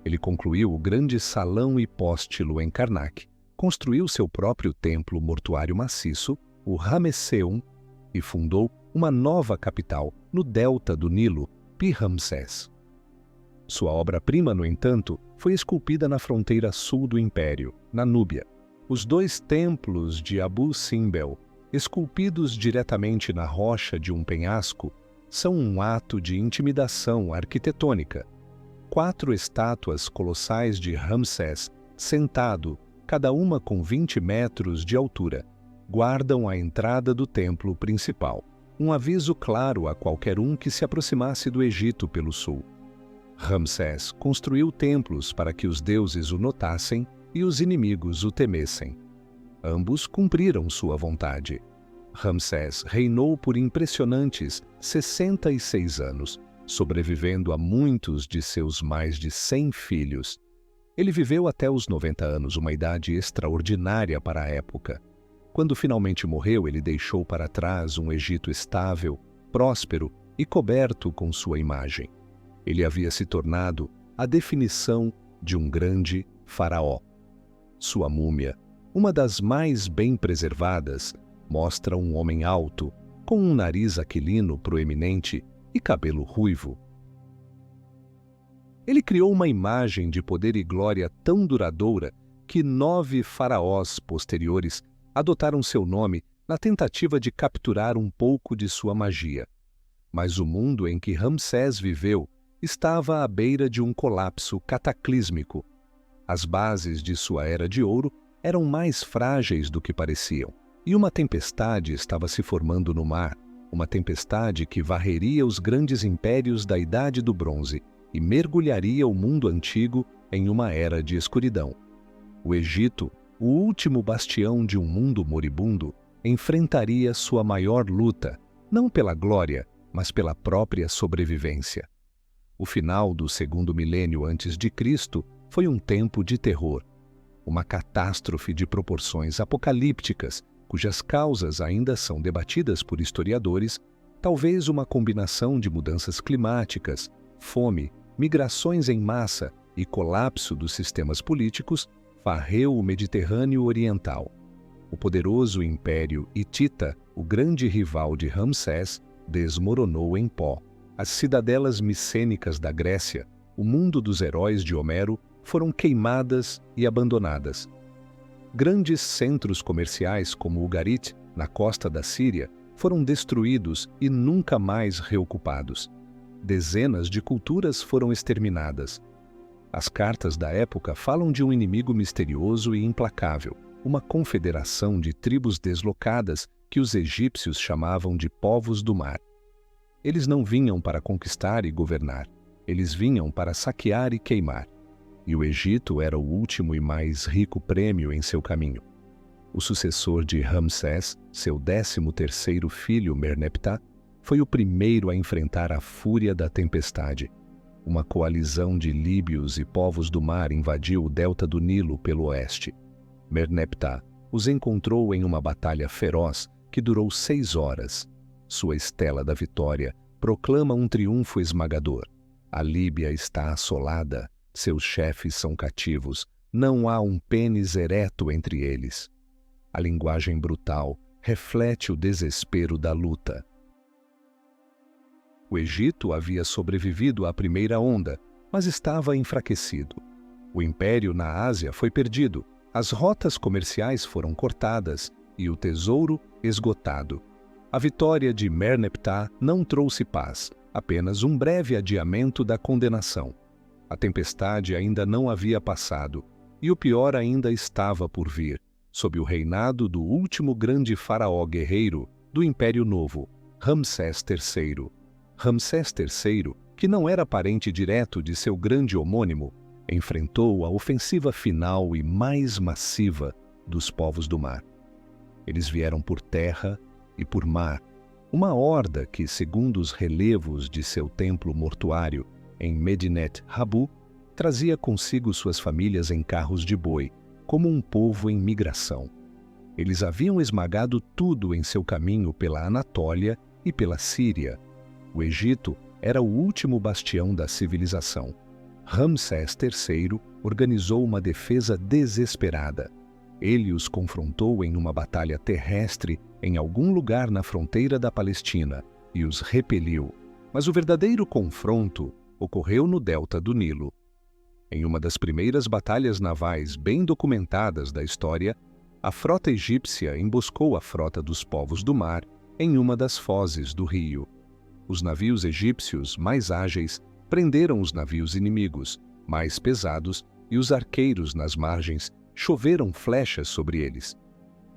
Ele concluiu o grande salão hipóstilo em Karnak, construiu seu próprio templo mortuário maciço, o Ramesseum, e fundou uma nova capital no delta do Nilo, Pi-Ramsés. Sua obra-prima, no entanto, foi esculpida na fronteira sul do império, na Núbia. Os 2 templos de Abu Simbel, esculpidos diretamente na rocha de um penhasco, são um ato de intimidação arquitetônica. 4 estátuas colossais de Ramsés, sentado, cada uma com 20 metros de altura, guardam a entrada do templo principal, um aviso claro a qualquer um que se aproximasse do Egito pelo sul. Ramsés construiu templos para que os deuses o notassem e os inimigos o temessem. Ambos cumpriram sua vontade. Ramsés reinou por impressionantes 66 anos, sobrevivendo a muitos de seus mais de 100 filhos. Ele viveu até os 90 anos, uma idade extraordinária para a época. Quando finalmente morreu, ele deixou para trás um Egito estável, próspero e coberto com sua imagem. Ele havia se tornado a definição de um grande faraó. Sua múmia, uma das mais bem preservadas, mostra um homem alto, com um nariz aquilino proeminente e cabelo ruivo. Ele criou uma imagem de poder e glória tão duradoura que 9 faraós posteriores adotaram seu nome na tentativa de capturar um pouco de sua magia. Mas o mundo em que Ramsés viveu estava à beira de um colapso cataclísmico. As bases de sua Era de Ouro eram mais frágeis do que pareciam, e uma tempestade estava se formando no mar, uma tempestade que varreria os grandes impérios da Idade do Bronze e mergulharia o mundo antigo em uma era de escuridão. O Egito, o último bastião de um mundo moribundo, enfrentaria sua maior luta, não pela glória, mas pela própria sobrevivência. O final do 2º milênio antes de Cristo foi um tempo de terror, uma catástrofe de proporções apocalípticas, cujas causas ainda são debatidas por historiadores, talvez uma combinação de mudanças climáticas, fome, migrações em massa e colapso dos sistemas políticos, varreu o Mediterrâneo Oriental. O poderoso Império Hitita, o grande rival de Ramsés, desmoronou em pó. As cidadelas micênicas da Grécia, o mundo dos heróis de Homero, foram queimadas e abandonadas. Grandes centros comerciais como Ugarit, na costa da Síria, foram destruídos e nunca mais reocupados. Dezenas de culturas foram exterminadas. As cartas da época falam de um inimigo misterioso e implacável, uma confederação de tribos deslocadas que os egípcios chamavam de povos do mar. Eles não vinham para conquistar e governar, eles vinham para saquear e queimar. E o Egito era o último e mais rico prêmio em seu caminho. O sucessor de Ramsés, seu 13º filho Merneptah, foi o primeiro a enfrentar a fúria da tempestade. Uma coalizão de líbios e povos do mar invadiu o delta do Nilo pelo oeste. Merneptah os encontrou em uma batalha feroz que durou 6 horas. Sua estela da vitória proclama um triunfo esmagador. A Líbia está assolada, seus chefes são cativos, não há um pênis ereto entre eles. A linguagem brutal reflete o desespero da luta. O Egito havia sobrevivido à primeira onda, mas estava enfraquecido. O império na Ásia foi perdido, as rotas comerciais foram cortadas e o tesouro esgotado. A vitória de Merneptah não trouxe paz, apenas um breve adiamento da condenação. A tempestade ainda não havia passado, e o pior ainda estava por vir, sob o reinado do último grande faraó guerreiro do Império Novo, Ramsés III. Ramsés III, que não era parente direto de seu grande homônimo, enfrentou a ofensiva final e mais massiva dos povos do mar. Eles vieram por terra e por mar, uma horda que, segundo os relevos de seu templo mortuário em Medinet Habu, trazia consigo suas famílias em carros de boi, como um povo em migração. Eles haviam esmagado tudo em seu caminho pela Anatólia e pela Síria. O Egito era o último bastião da civilização. Ramsés III organizou uma defesa desesperada. Ele os confrontou em uma batalha terrestre em algum lugar na fronteira da Palestina e os repeliu. Mas o verdadeiro confronto ocorreu no delta do Nilo. Em uma das primeiras batalhas navais bem documentadas da história, a frota egípcia emboscou a frota dos povos do mar em uma das fozes do rio. Os navios egípcios mais ágeis prenderam os navios inimigos, mais pesados, e os arqueiros nas margens choveram flechas sobre eles.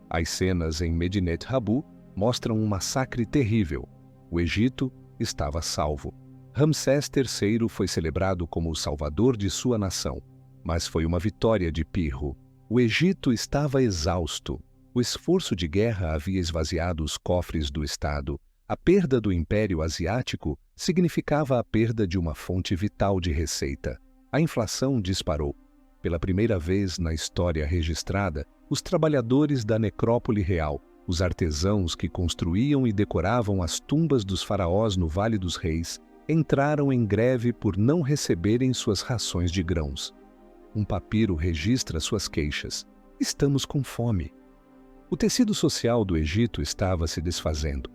As cenas em Medinet Habu mostram um massacre terrível. O Egito estava salvo. Ramsés III foi celebrado como o salvador de sua nação, mas foi uma vitória de Pirro. O Egito estava exausto. O esforço de guerra havia esvaziado os cofres do Estado. A perda do Império Asiático significava a perda de uma fonte vital de receita. A inflação disparou. Pela primeira vez na história registrada, os trabalhadores da necrópole real, os artesãos que construíam e decoravam as tumbas dos faraós no Vale dos Reis, entraram em greve por não receberem suas rações de grãos. Um papiro registra suas queixas. Estamos com fome. O tecido social do Egito estava se desfazendo.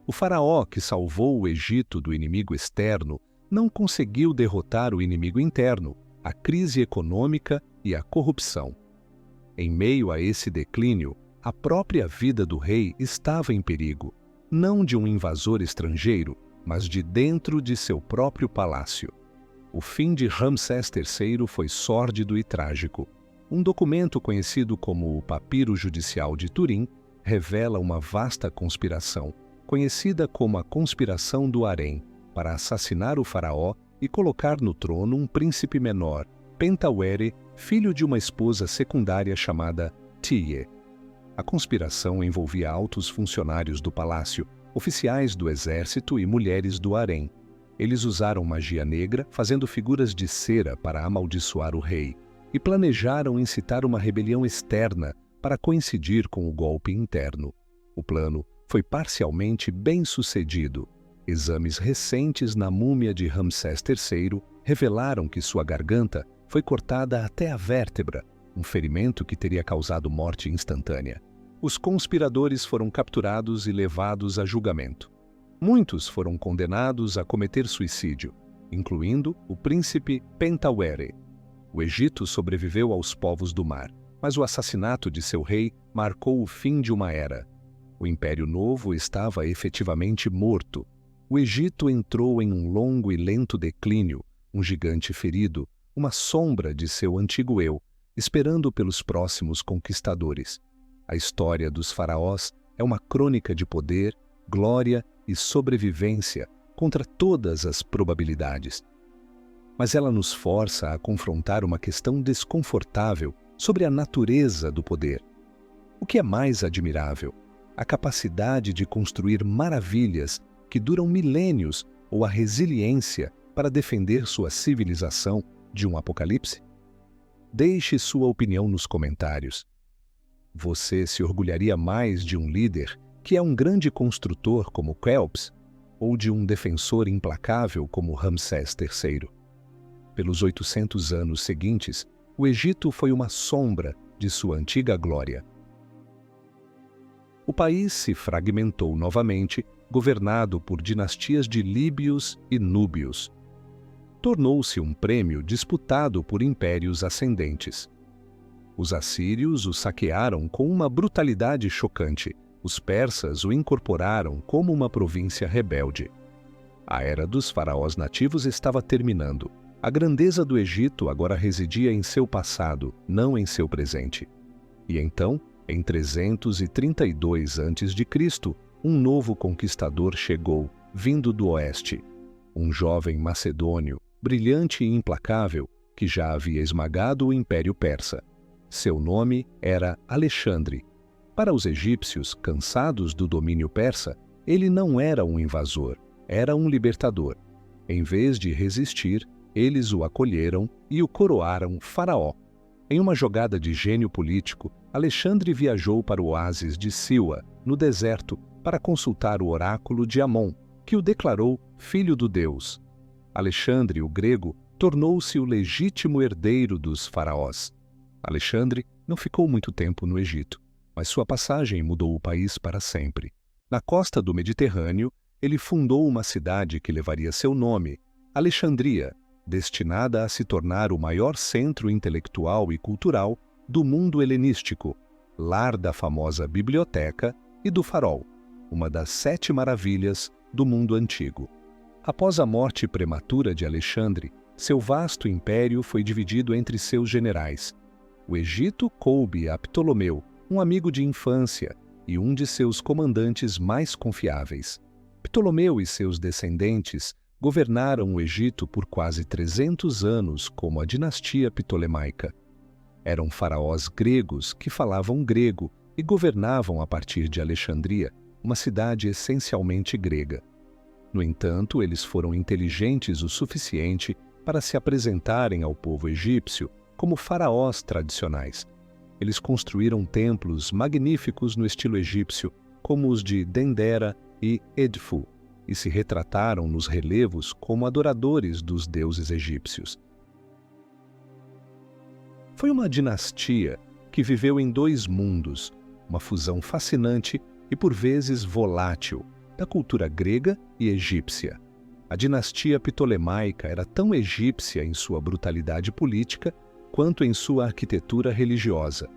O faraó que salvou o Egito do inimigo externo não conseguiu derrotar o inimigo interno, a crise econômica e a corrupção. Em meio a esse declínio, a própria vida do rei estava em perigo, não de um invasor estrangeiro, mas de dentro de seu próprio palácio. O fim de Ramsés III foi sórdido e trágico. Um documento conhecido como o Papiro Judicial de Turim revela uma vasta conspiração, conhecida como a Conspiração do Harém, para assassinar o faraó e colocar no trono um príncipe menor, Pentauere, filho de uma esposa secundária chamada Tiye. A conspiração envolvia altos funcionários do palácio, oficiais do exército e mulheres do harém. Eles usaram magia negra, fazendo figuras de cera para amaldiçoar o rei, e planejaram incitar uma rebelião externa para coincidir com o golpe interno. O plano foi parcialmente bem-sucedido. Exames recentes na múmia de Ramsés III revelaram que sua garganta foi cortada até a vértebra, um ferimento que teria causado morte instantânea. Os conspiradores foram capturados e levados a julgamento. Muitos foram condenados a cometer suicídio, incluindo o príncipe Pentawere. O Egito sobreviveu aos povos do mar, mas o assassinato de seu rei marcou o fim de uma era. O Império Novo estava efetivamente morto. O Egito entrou em um longo e lento declínio, um gigante ferido, uma sombra de seu antigo eu, esperando pelos próximos conquistadores. A história dos faraós é uma crônica de poder, glória e sobrevivência contra todas as probabilidades. Mas ela nos força a confrontar uma questão desconfortável sobre a natureza do poder. O que é mais admirável? A capacidade de construir maravilhas que duram milênios ou a resiliência para defender sua civilização de um apocalipse? Deixe sua opinião nos comentários. Você se orgulharia mais de um líder que é um grande construtor como Quéops ou de um defensor implacável como Ramsés III? Pelos 800 anos seguintes, o Egito foi uma sombra de sua antiga glória. O país se fragmentou novamente, governado por dinastias de líbios e núbios. Tornou-se um prêmio disputado por impérios ascendentes. Os assírios o saquearam com uma brutalidade chocante. Os persas o incorporaram como uma província rebelde. A era dos faraós nativos estava terminando. A grandeza do Egito agora residia em seu passado, não em seu presente. E então, em 332 a.C., um novo conquistador chegou, vindo do oeste. Um jovem macedônio, brilhante e implacável, que já havia esmagado o Império Persa. Seu nome era Alexandre. Para os egípcios, cansados do domínio persa, ele não era um invasor, era um libertador. Em vez de resistir, eles o acolheram e o coroaram faraó. Em uma jogada de gênio político, Alexandre viajou para o oásis de Siwa, no deserto, para consultar o oráculo de Amon, que o declarou filho do deus. Alexandre, o grego, tornou-se o legítimo herdeiro dos faraós. Alexandre não ficou muito tempo no Egito, mas sua passagem mudou o país para sempre. Na costa do Mediterrâneo, ele fundou uma cidade que levaria seu nome, Alexandria, destinada a se tornar o maior centro intelectual e cultural do mundo helenístico, lar da famosa biblioteca e do farol, uma das 7 maravilhas do mundo antigo. Após a morte prematura de Alexandre, seu vasto império foi dividido entre seus generais. O Egito coube a Ptolomeu, um amigo de infância e um de seus comandantes mais confiáveis. Ptolomeu e seus descendentes governaram o Egito por quase 300 anos como a dinastia ptolemaica. Eram faraós gregos que falavam grego e governavam a partir de Alexandria, uma cidade essencialmente grega. No entanto, eles foram inteligentes o suficiente para se apresentarem ao povo egípcio como faraós tradicionais. Eles construíram templos magníficos no estilo egípcio, como os de Dendera e Edfu, e se retrataram nos relevos como adoradores dos deuses egípcios. Foi uma dinastia que viveu em 2 mundos, uma fusão fascinante e por vezes volátil, da cultura grega e egípcia. A dinastia ptolemaica era tão egípcia em sua brutalidade política quanto em sua arquitetura religiosa.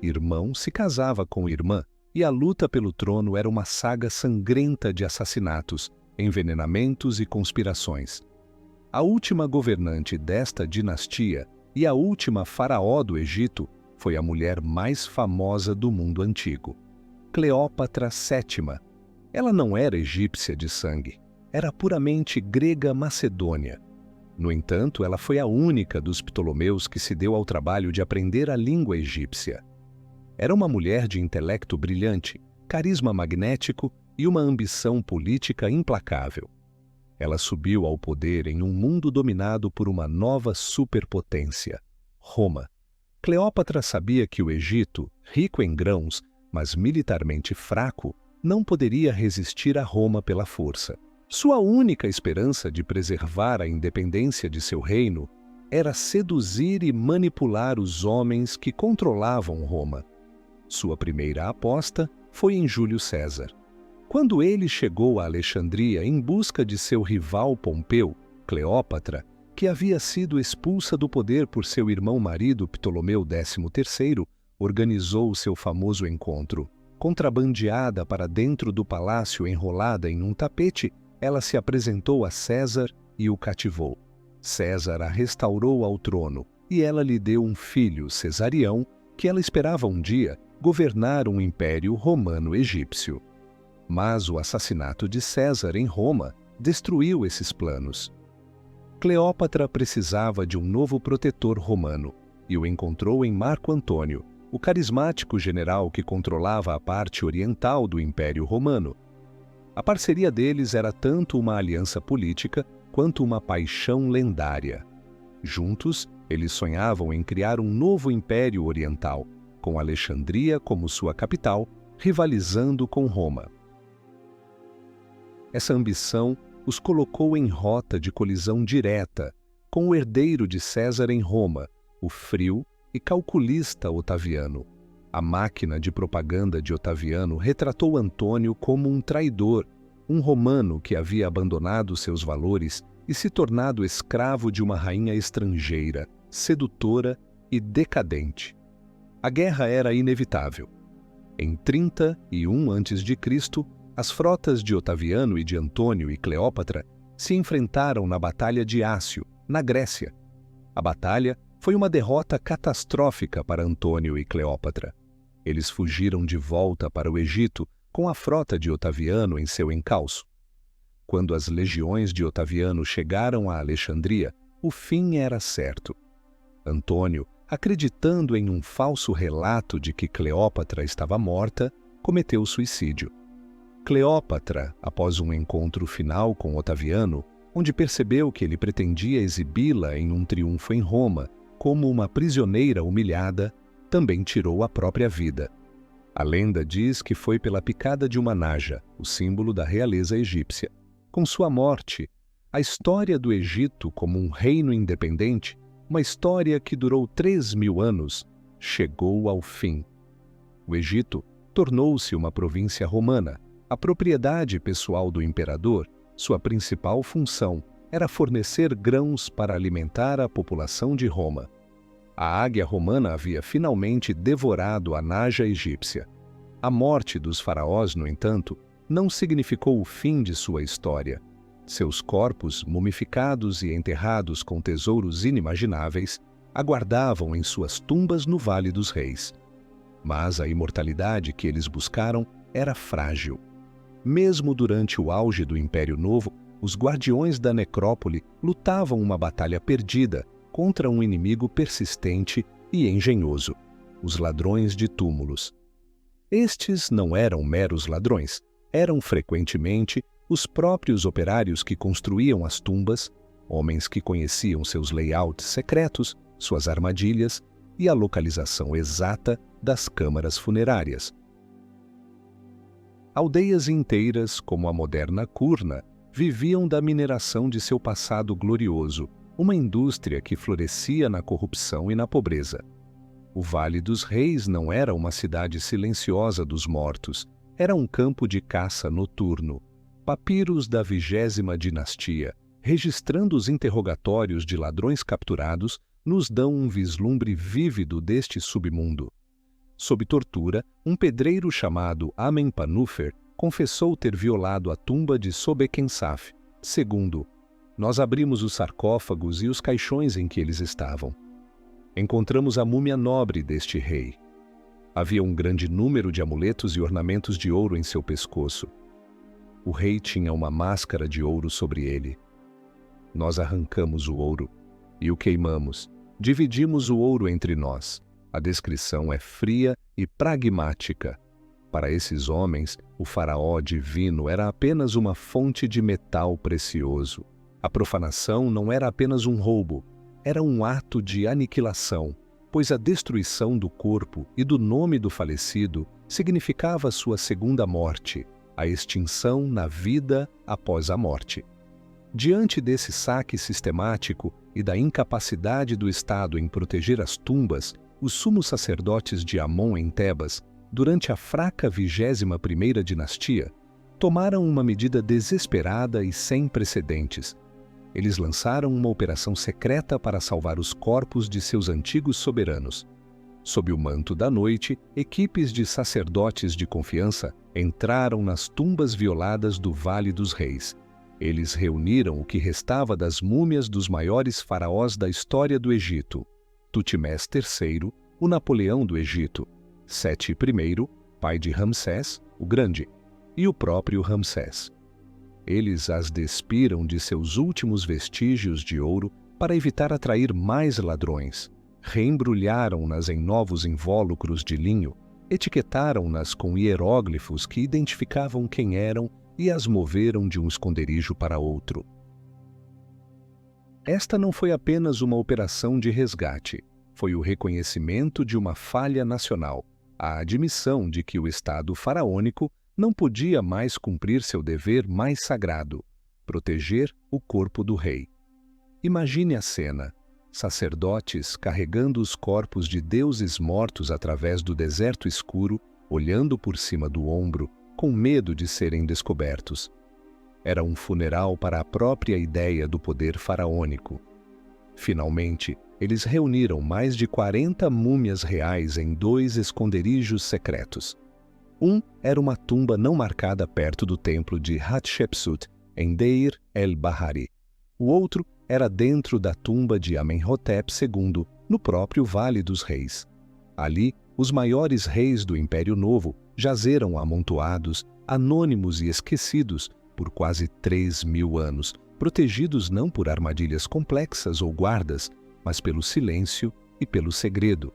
Irmão se casava com irmã, e a luta pelo trono era uma saga sangrenta de assassinatos, envenenamentos e conspirações. A última governante desta dinastia e a última faraó do Egito foi a mulher mais famosa do mundo antigo, Cleópatra VII. Ela não era egípcia de sangue, era puramente grega macedônia. No entanto, ela foi a única dos Ptolomeus que se deu ao trabalho de aprender a língua egípcia. Era uma mulher de intelecto brilhante, carisma magnético e uma ambição política implacável. Ela subiu ao poder em um mundo dominado por uma nova superpotência, Roma. Cleópatra sabia que o Egito, rico em grãos, mas militarmente fraco, não poderia resistir a Roma pela força. Sua única esperança de preservar a independência de seu reino era seduzir e manipular os homens que controlavam Roma. Sua primeira aposta foi em Júlio César. Quando ele chegou a Alexandria em busca de seu rival Pompeu, Cleópatra, que havia sido expulsa do poder por seu irmão-marido Ptolomeu XIII, organizou seu famoso encontro. Contrabandeada para dentro do palácio enrolada em um tapete, ela se apresentou a César e o cativou. César a restaurou ao trono e ela lhe deu um filho, Cesarião, que ela esperava um dia governar um império romano-egípcio. Mas o assassinato de César em Roma destruiu esses planos. Cleópatra precisava de um novo protetor romano e o encontrou em Marco Antônio, o carismático general que controlava a parte oriental do Império Romano. A parceria deles era tanto uma aliança política quanto uma paixão lendária. Juntos, eles sonhavam em criar um novo Império Oriental, com Alexandria como sua capital, rivalizando com Roma. Essa ambição os colocou em rota de colisão direta com o herdeiro de César em Roma, o frio e calculista Otaviano. A máquina de propaganda de Otaviano retratou Antônio como um traidor, um romano que havia abandonado seus valores e se tornado escravo de uma rainha estrangeira, sedutora e decadente. A guerra era inevitável. Em 31 a.C., as frotas de Otaviano e de Antônio e Cleópatra se enfrentaram na Batalha de Ácio, na Grécia. A batalha foi uma derrota catastrófica para Antônio e Cleópatra. Eles fugiram de volta para o Egito com a frota de Otaviano em seu encalço. Quando as legiões de Otaviano chegaram a Alexandria, o fim era certo. Antônio, acreditando em um falso relato de que Cleópatra estava morta, cometeu suicídio. Cleópatra, após um encontro final com Otaviano, onde percebeu que ele pretendia exibi-la em um triunfo em Roma como uma prisioneira humilhada, também tirou a própria vida. A lenda diz que foi pela picada de uma naja, o símbolo da realeza egípcia. Com sua morte, a história do Egito como um reino independente, uma história que durou 3.000 anos, chegou ao fim. O Egito tornou-se uma província romana. A propriedade pessoal do imperador, sua principal função, era fornecer grãos para alimentar a população de Roma. A águia romana havia finalmente devorado a naja egípcia. A morte dos faraós, no entanto, não significou o fim de sua história. Seus corpos, mumificados e enterrados com tesouros inimagináveis, aguardavam em suas tumbas no Vale dos Reis. Mas a imortalidade que eles buscaram era frágil. Mesmo durante o auge do Império Novo, os guardiões da necrópole lutavam uma batalha perdida contra um inimigo persistente e engenhoso: os ladrões de túmulos. Estes não eram meros ladrões, eram frequentemente os próprios operários que construíam as tumbas, homens que conheciam seus layouts secretos, suas armadilhas e a localização exata das câmaras funerárias. Aldeias inteiras, como a moderna Kurna, viviam da mineração de seu passado glorioso, uma indústria que florescia na corrupção e na pobreza. O Vale dos Reis não era uma cidade silenciosa dos mortos, era um campo de caça noturno. Papiros da 20ª dinastia, registrando os interrogatórios de ladrões capturados, nos dão um vislumbre vívido deste submundo. Sob tortura, um pedreiro chamado Amenpanufer confessou ter violado a tumba de Sobekensaf. Segundo, nós abrimos os sarcófagos e os caixões em que eles estavam. Encontramos a múmia nobre deste rei. Havia um grande número de amuletos e ornamentos de ouro em seu pescoço. O rei tinha uma máscara de ouro sobre ele. Nós arrancamos o ouro e o queimamos. Dividimos o ouro entre nós. A descrição é fria e pragmática. Para esses homens, o faraó divino era apenas uma fonte de metal precioso. A profanação não era apenas um roubo, era um ato de aniquilação, pois a destruição do corpo e do nome do falecido significava sua segunda morte, a extinção na vida após a morte. Diante desse saque sistemático, e da incapacidade do Estado em proteger as tumbas, os sumos sacerdotes de Amon em Tebas, durante a fraca 21ª dinastia, tomaram uma medida desesperada e sem precedentes. Eles lançaram uma operação secreta para salvar os corpos de seus antigos soberanos. Sob o manto da noite, equipes de sacerdotes de confiança entraram nas tumbas violadas do Vale dos Reis. Eles reuniram o que restava das múmias dos maiores faraós da história do Egito: Tutmés III, o Napoleão do Egito, Seti I, pai de Ramsés, o Grande, e o próprio Ramsés. Eles as despiram de seus últimos vestígios de ouro para evitar atrair mais ladrões. Reembrulharam-nas em novos invólucros de linho, etiquetaram-nas com hieróglifos que identificavam quem eram e as moveram de um esconderijo para outro. Esta não foi apenas uma operação de resgate, foi o reconhecimento de uma falha nacional, a admissão de que o Estado faraônico não podia mais cumprir seu dever mais sagrado: proteger o corpo do rei. Imagine a cena: sacerdotes carregando os corpos de deuses mortos através do deserto escuro, olhando por cima do ombro, com medo de serem descobertos. Era um funeral para a própria ideia do poder faraônico. Finalmente, eles reuniram mais de 40 múmias reais em 2 esconderijos secretos. Um era uma tumba não marcada perto do templo de Hatshepsut, em Deir el-Bahari. O outro era dentro da tumba de Amenhotep II, no próprio Vale dos Reis. Ali, os maiores reis do Império Novo jazeram amontoados, anônimos e esquecidos, por quase 3.000 anos, protegidos não por armadilhas complexas ou guardas, mas pelo silêncio e pelo segredo.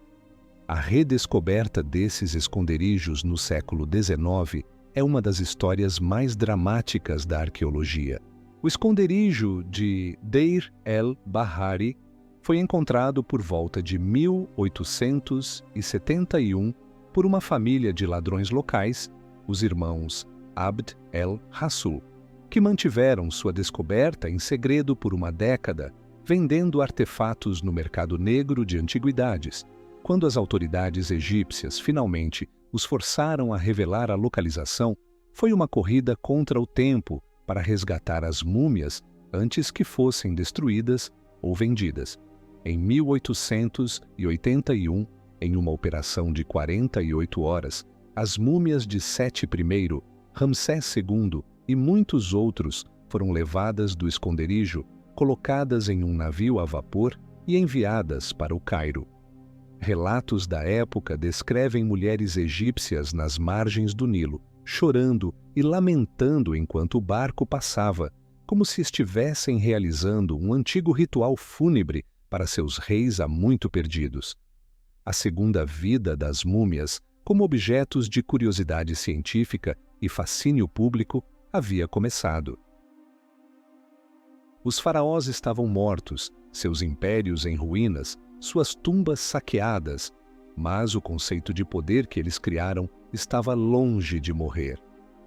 A redescoberta desses esconderijos no século XIX é uma das histórias mais dramáticas da arqueologia. O esconderijo de Deir el-Bahari foi encontrado por volta de 1871 por uma família de ladrões locais, os irmãos Abd el-Rassul, que mantiveram sua descoberta em segredo por uma década, vendendo artefatos no mercado negro de antiguidades. Quando as autoridades egípcias finalmente os forçaram a revelar a localização, foi uma corrida contra o tempo para resgatar as múmias antes que fossem destruídas ou vendidas. Em 1881, em uma operação de 48 horas, as múmias de Seti I, Ramsés II e muitos outros foram levadas do esconderijo, colocadas em um navio a vapor e enviadas para o Cairo. Relatos da época descrevem mulheres egípcias nas margens do Nilo, chorando e lamentando enquanto o barco passava, como se estivessem realizando um antigo ritual fúnebre para seus reis há muito perdidos. A segunda vida das múmias, como objetos de curiosidade científica e fascínio público, havia começado. Os faraós estavam mortos, seus impérios em ruínas, suas tumbas saqueadas, mas o conceito de poder que eles criaram estava longe de morrer.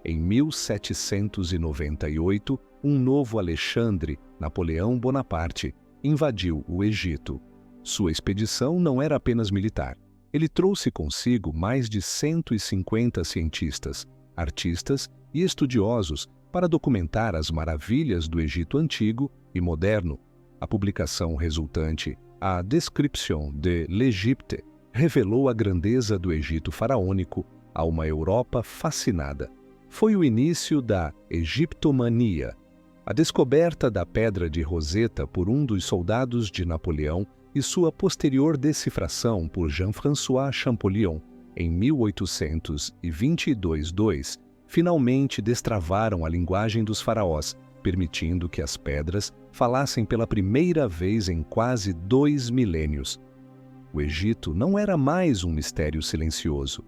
Em 1798, um novo Alexandre, Napoleão Bonaparte, invadiu o Egito. Sua expedição não era apenas militar. Ele trouxe consigo mais de 150 cientistas, artistas e estudiosos para documentar as maravilhas do Egito antigo e moderno. A publicação resultante, a Description de l'Égypte, revelou a grandeza do Egito faraônico a uma Europa fascinada. Foi o início da egiptomania. A descoberta da Pedra de Roseta por um dos soldados de Napoleão e sua posterior decifração por Jean-François Champollion em 1822-2 finalmente destravaram a linguagem dos faraós, permitindo que as pedras falassem pela primeira vez em quase 2 milênios. O Egito não era mais um mistério silencioso.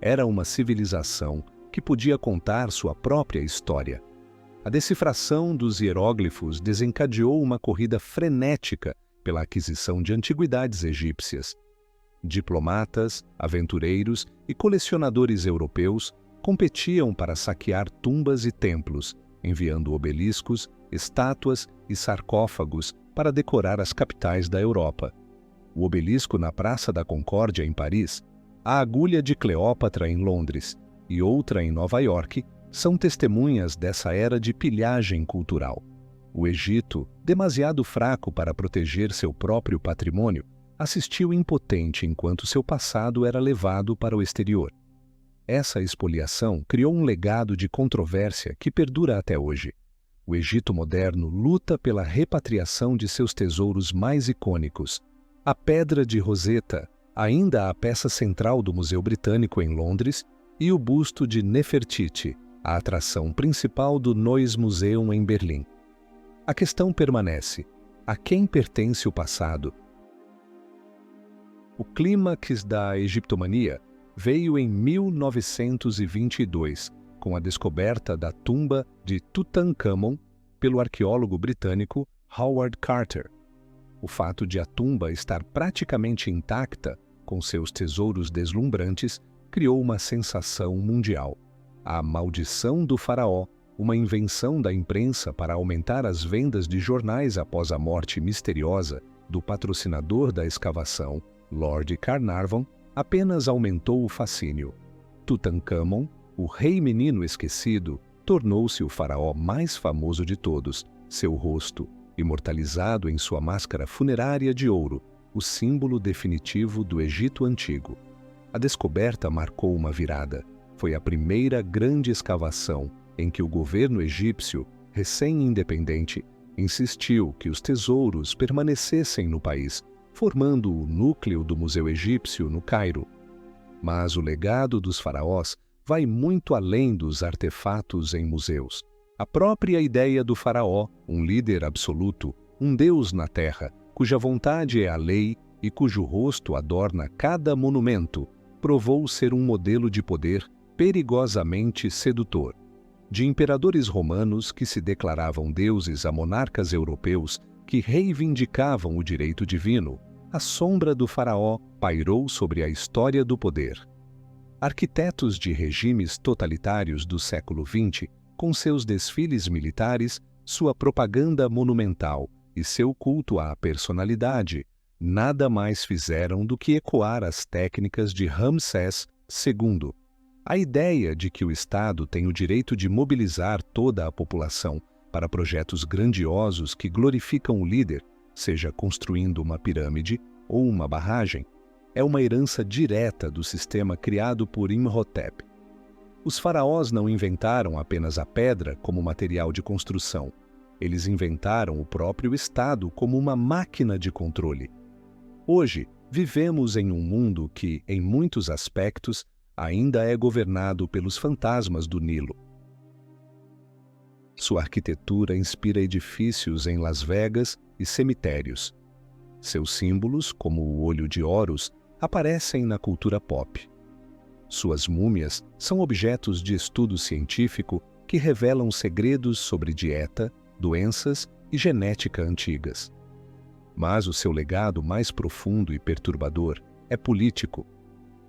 Era uma civilização que podia contar sua própria história. A decifração dos hieróglifos desencadeou uma corrida frenética pela aquisição de antiguidades egípcias. Diplomatas, aventureiros e colecionadores europeus competiam para saquear tumbas e templos, enviando obeliscos, estátuas e sarcófagos para decorar as capitais da Europa. O obelisco na Praça da Concórdia, em Paris, a agulha de Cleópatra, em Londres, e outra em Nova York, são testemunhas dessa era de pilhagem cultural. O Egito, demasiado fraco para proteger seu próprio patrimônio, assistiu impotente enquanto seu passado era levado para o exterior. Essa expoliação criou um legado de controvérsia que perdura até hoje. O Egito moderno luta pela repatriação de seus tesouros mais icônicos. A Pedra de Roseta, ainda a peça central do Museu Britânico em Londres, e o busto de Nefertiti, a atração principal do Neues Museum em Berlim. A questão permanece: a quem pertence o passado? O clímax da egiptomania veio em 1922, com a descoberta da tumba de Tutankhamon pelo arqueólogo britânico Howard Carter. O fato de a tumba estar praticamente intacta, com seus tesouros deslumbrantes, criou uma sensação mundial. A maldição do faraó, uma invenção da imprensa para aumentar as vendas de jornais após a morte misteriosa do patrocinador da escavação, Lord Carnarvon, apenas aumentou o fascínio. Tutankhamon, o rei menino esquecido, tornou-se o faraó mais famoso de todos. Seu rosto, imortalizado em sua máscara funerária de ouro, o símbolo definitivo do Egito Antigo. A descoberta marcou uma virada. Foi a primeira grande escavação em que o governo egípcio, recém-independente, insistiu que os tesouros permanecessem no país, formando o núcleo do Museu Egípcio no Cairo. Mas o legado dos faraós vai muito além dos artefatos em museus. A própria ideia do faraó, um líder absoluto, um deus na terra, cuja vontade é a lei e cujo rosto adorna cada monumento, provou ser um modelo de poder perigosamente sedutor. De imperadores romanos que se declaravam deuses a monarcas europeus que reivindicavam o direito divino, a sombra do faraó pairou sobre a história do poder. Arquitetos de regimes totalitários do século XX, com seus desfiles militares, sua propaganda monumental e seu culto à personalidade, nada mais fizeram do que ecoar as técnicas de Ramsés II. A ideia de que o Estado tem o direito de mobilizar toda a população para projetos grandiosos que glorificam o líder, seja construindo uma pirâmide ou uma barragem, é uma herança direta do sistema criado por Imhotep. Os faraós não inventaram apenas a pedra como material de construção. Eles inventaram o próprio Estado como uma máquina de controle. Hoje, vivemos em um mundo que, em muitos aspectos, ainda é governado pelos fantasmas do Nilo. Sua arquitetura inspira edifícios em Las Vegas e cemitérios. Seus símbolos, como o olho de Horus, aparecem na cultura pop. Suas múmias são objetos de estudo científico que revelam segredos sobre dieta, doenças e genética antigas. Mas o seu legado mais profundo e perturbador é político.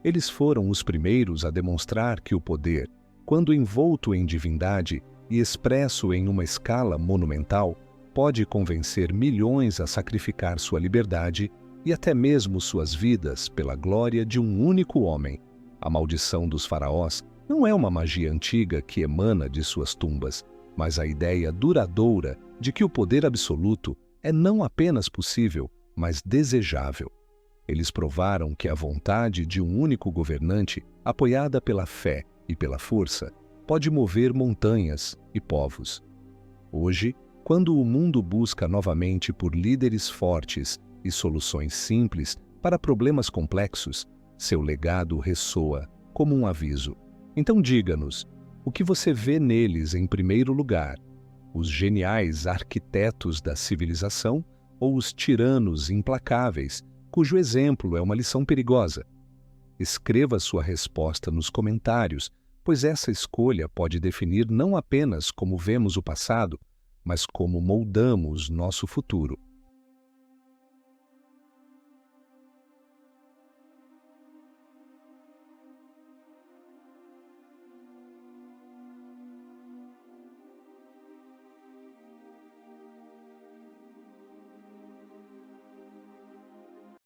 Eles foram os primeiros a demonstrar que o poder, quando envolto em divindade e expresso em uma escala monumental, pode convencer milhões a sacrificar sua liberdade e até mesmo suas vidas pela glória de um único homem. A maldição dos faraós não é uma magia antiga que emana de suas tumbas, mas a ideia duradoura de que o poder absoluto é não apenas possível, mas desejável. Eles provaram que a vontade de um único governante, apoiada pela fé e pela força, pode mover montanhas e povos. Hoje, quando o mundo busca novamente por líderes fortes e soluções simples para problemas complexos, seu legado ressoa como um aviso. Então diga-nos, o que você vê neles em primeiro lugar? Os geniais arquitetos da civilização ou os tiranos implacáveis, cujo exemplo é uma lição perigosa? Escreva sua resposta nos comentários, pois essa escolha pode definir não apenas como vemos o passado, mas como moldamos nosso futuro.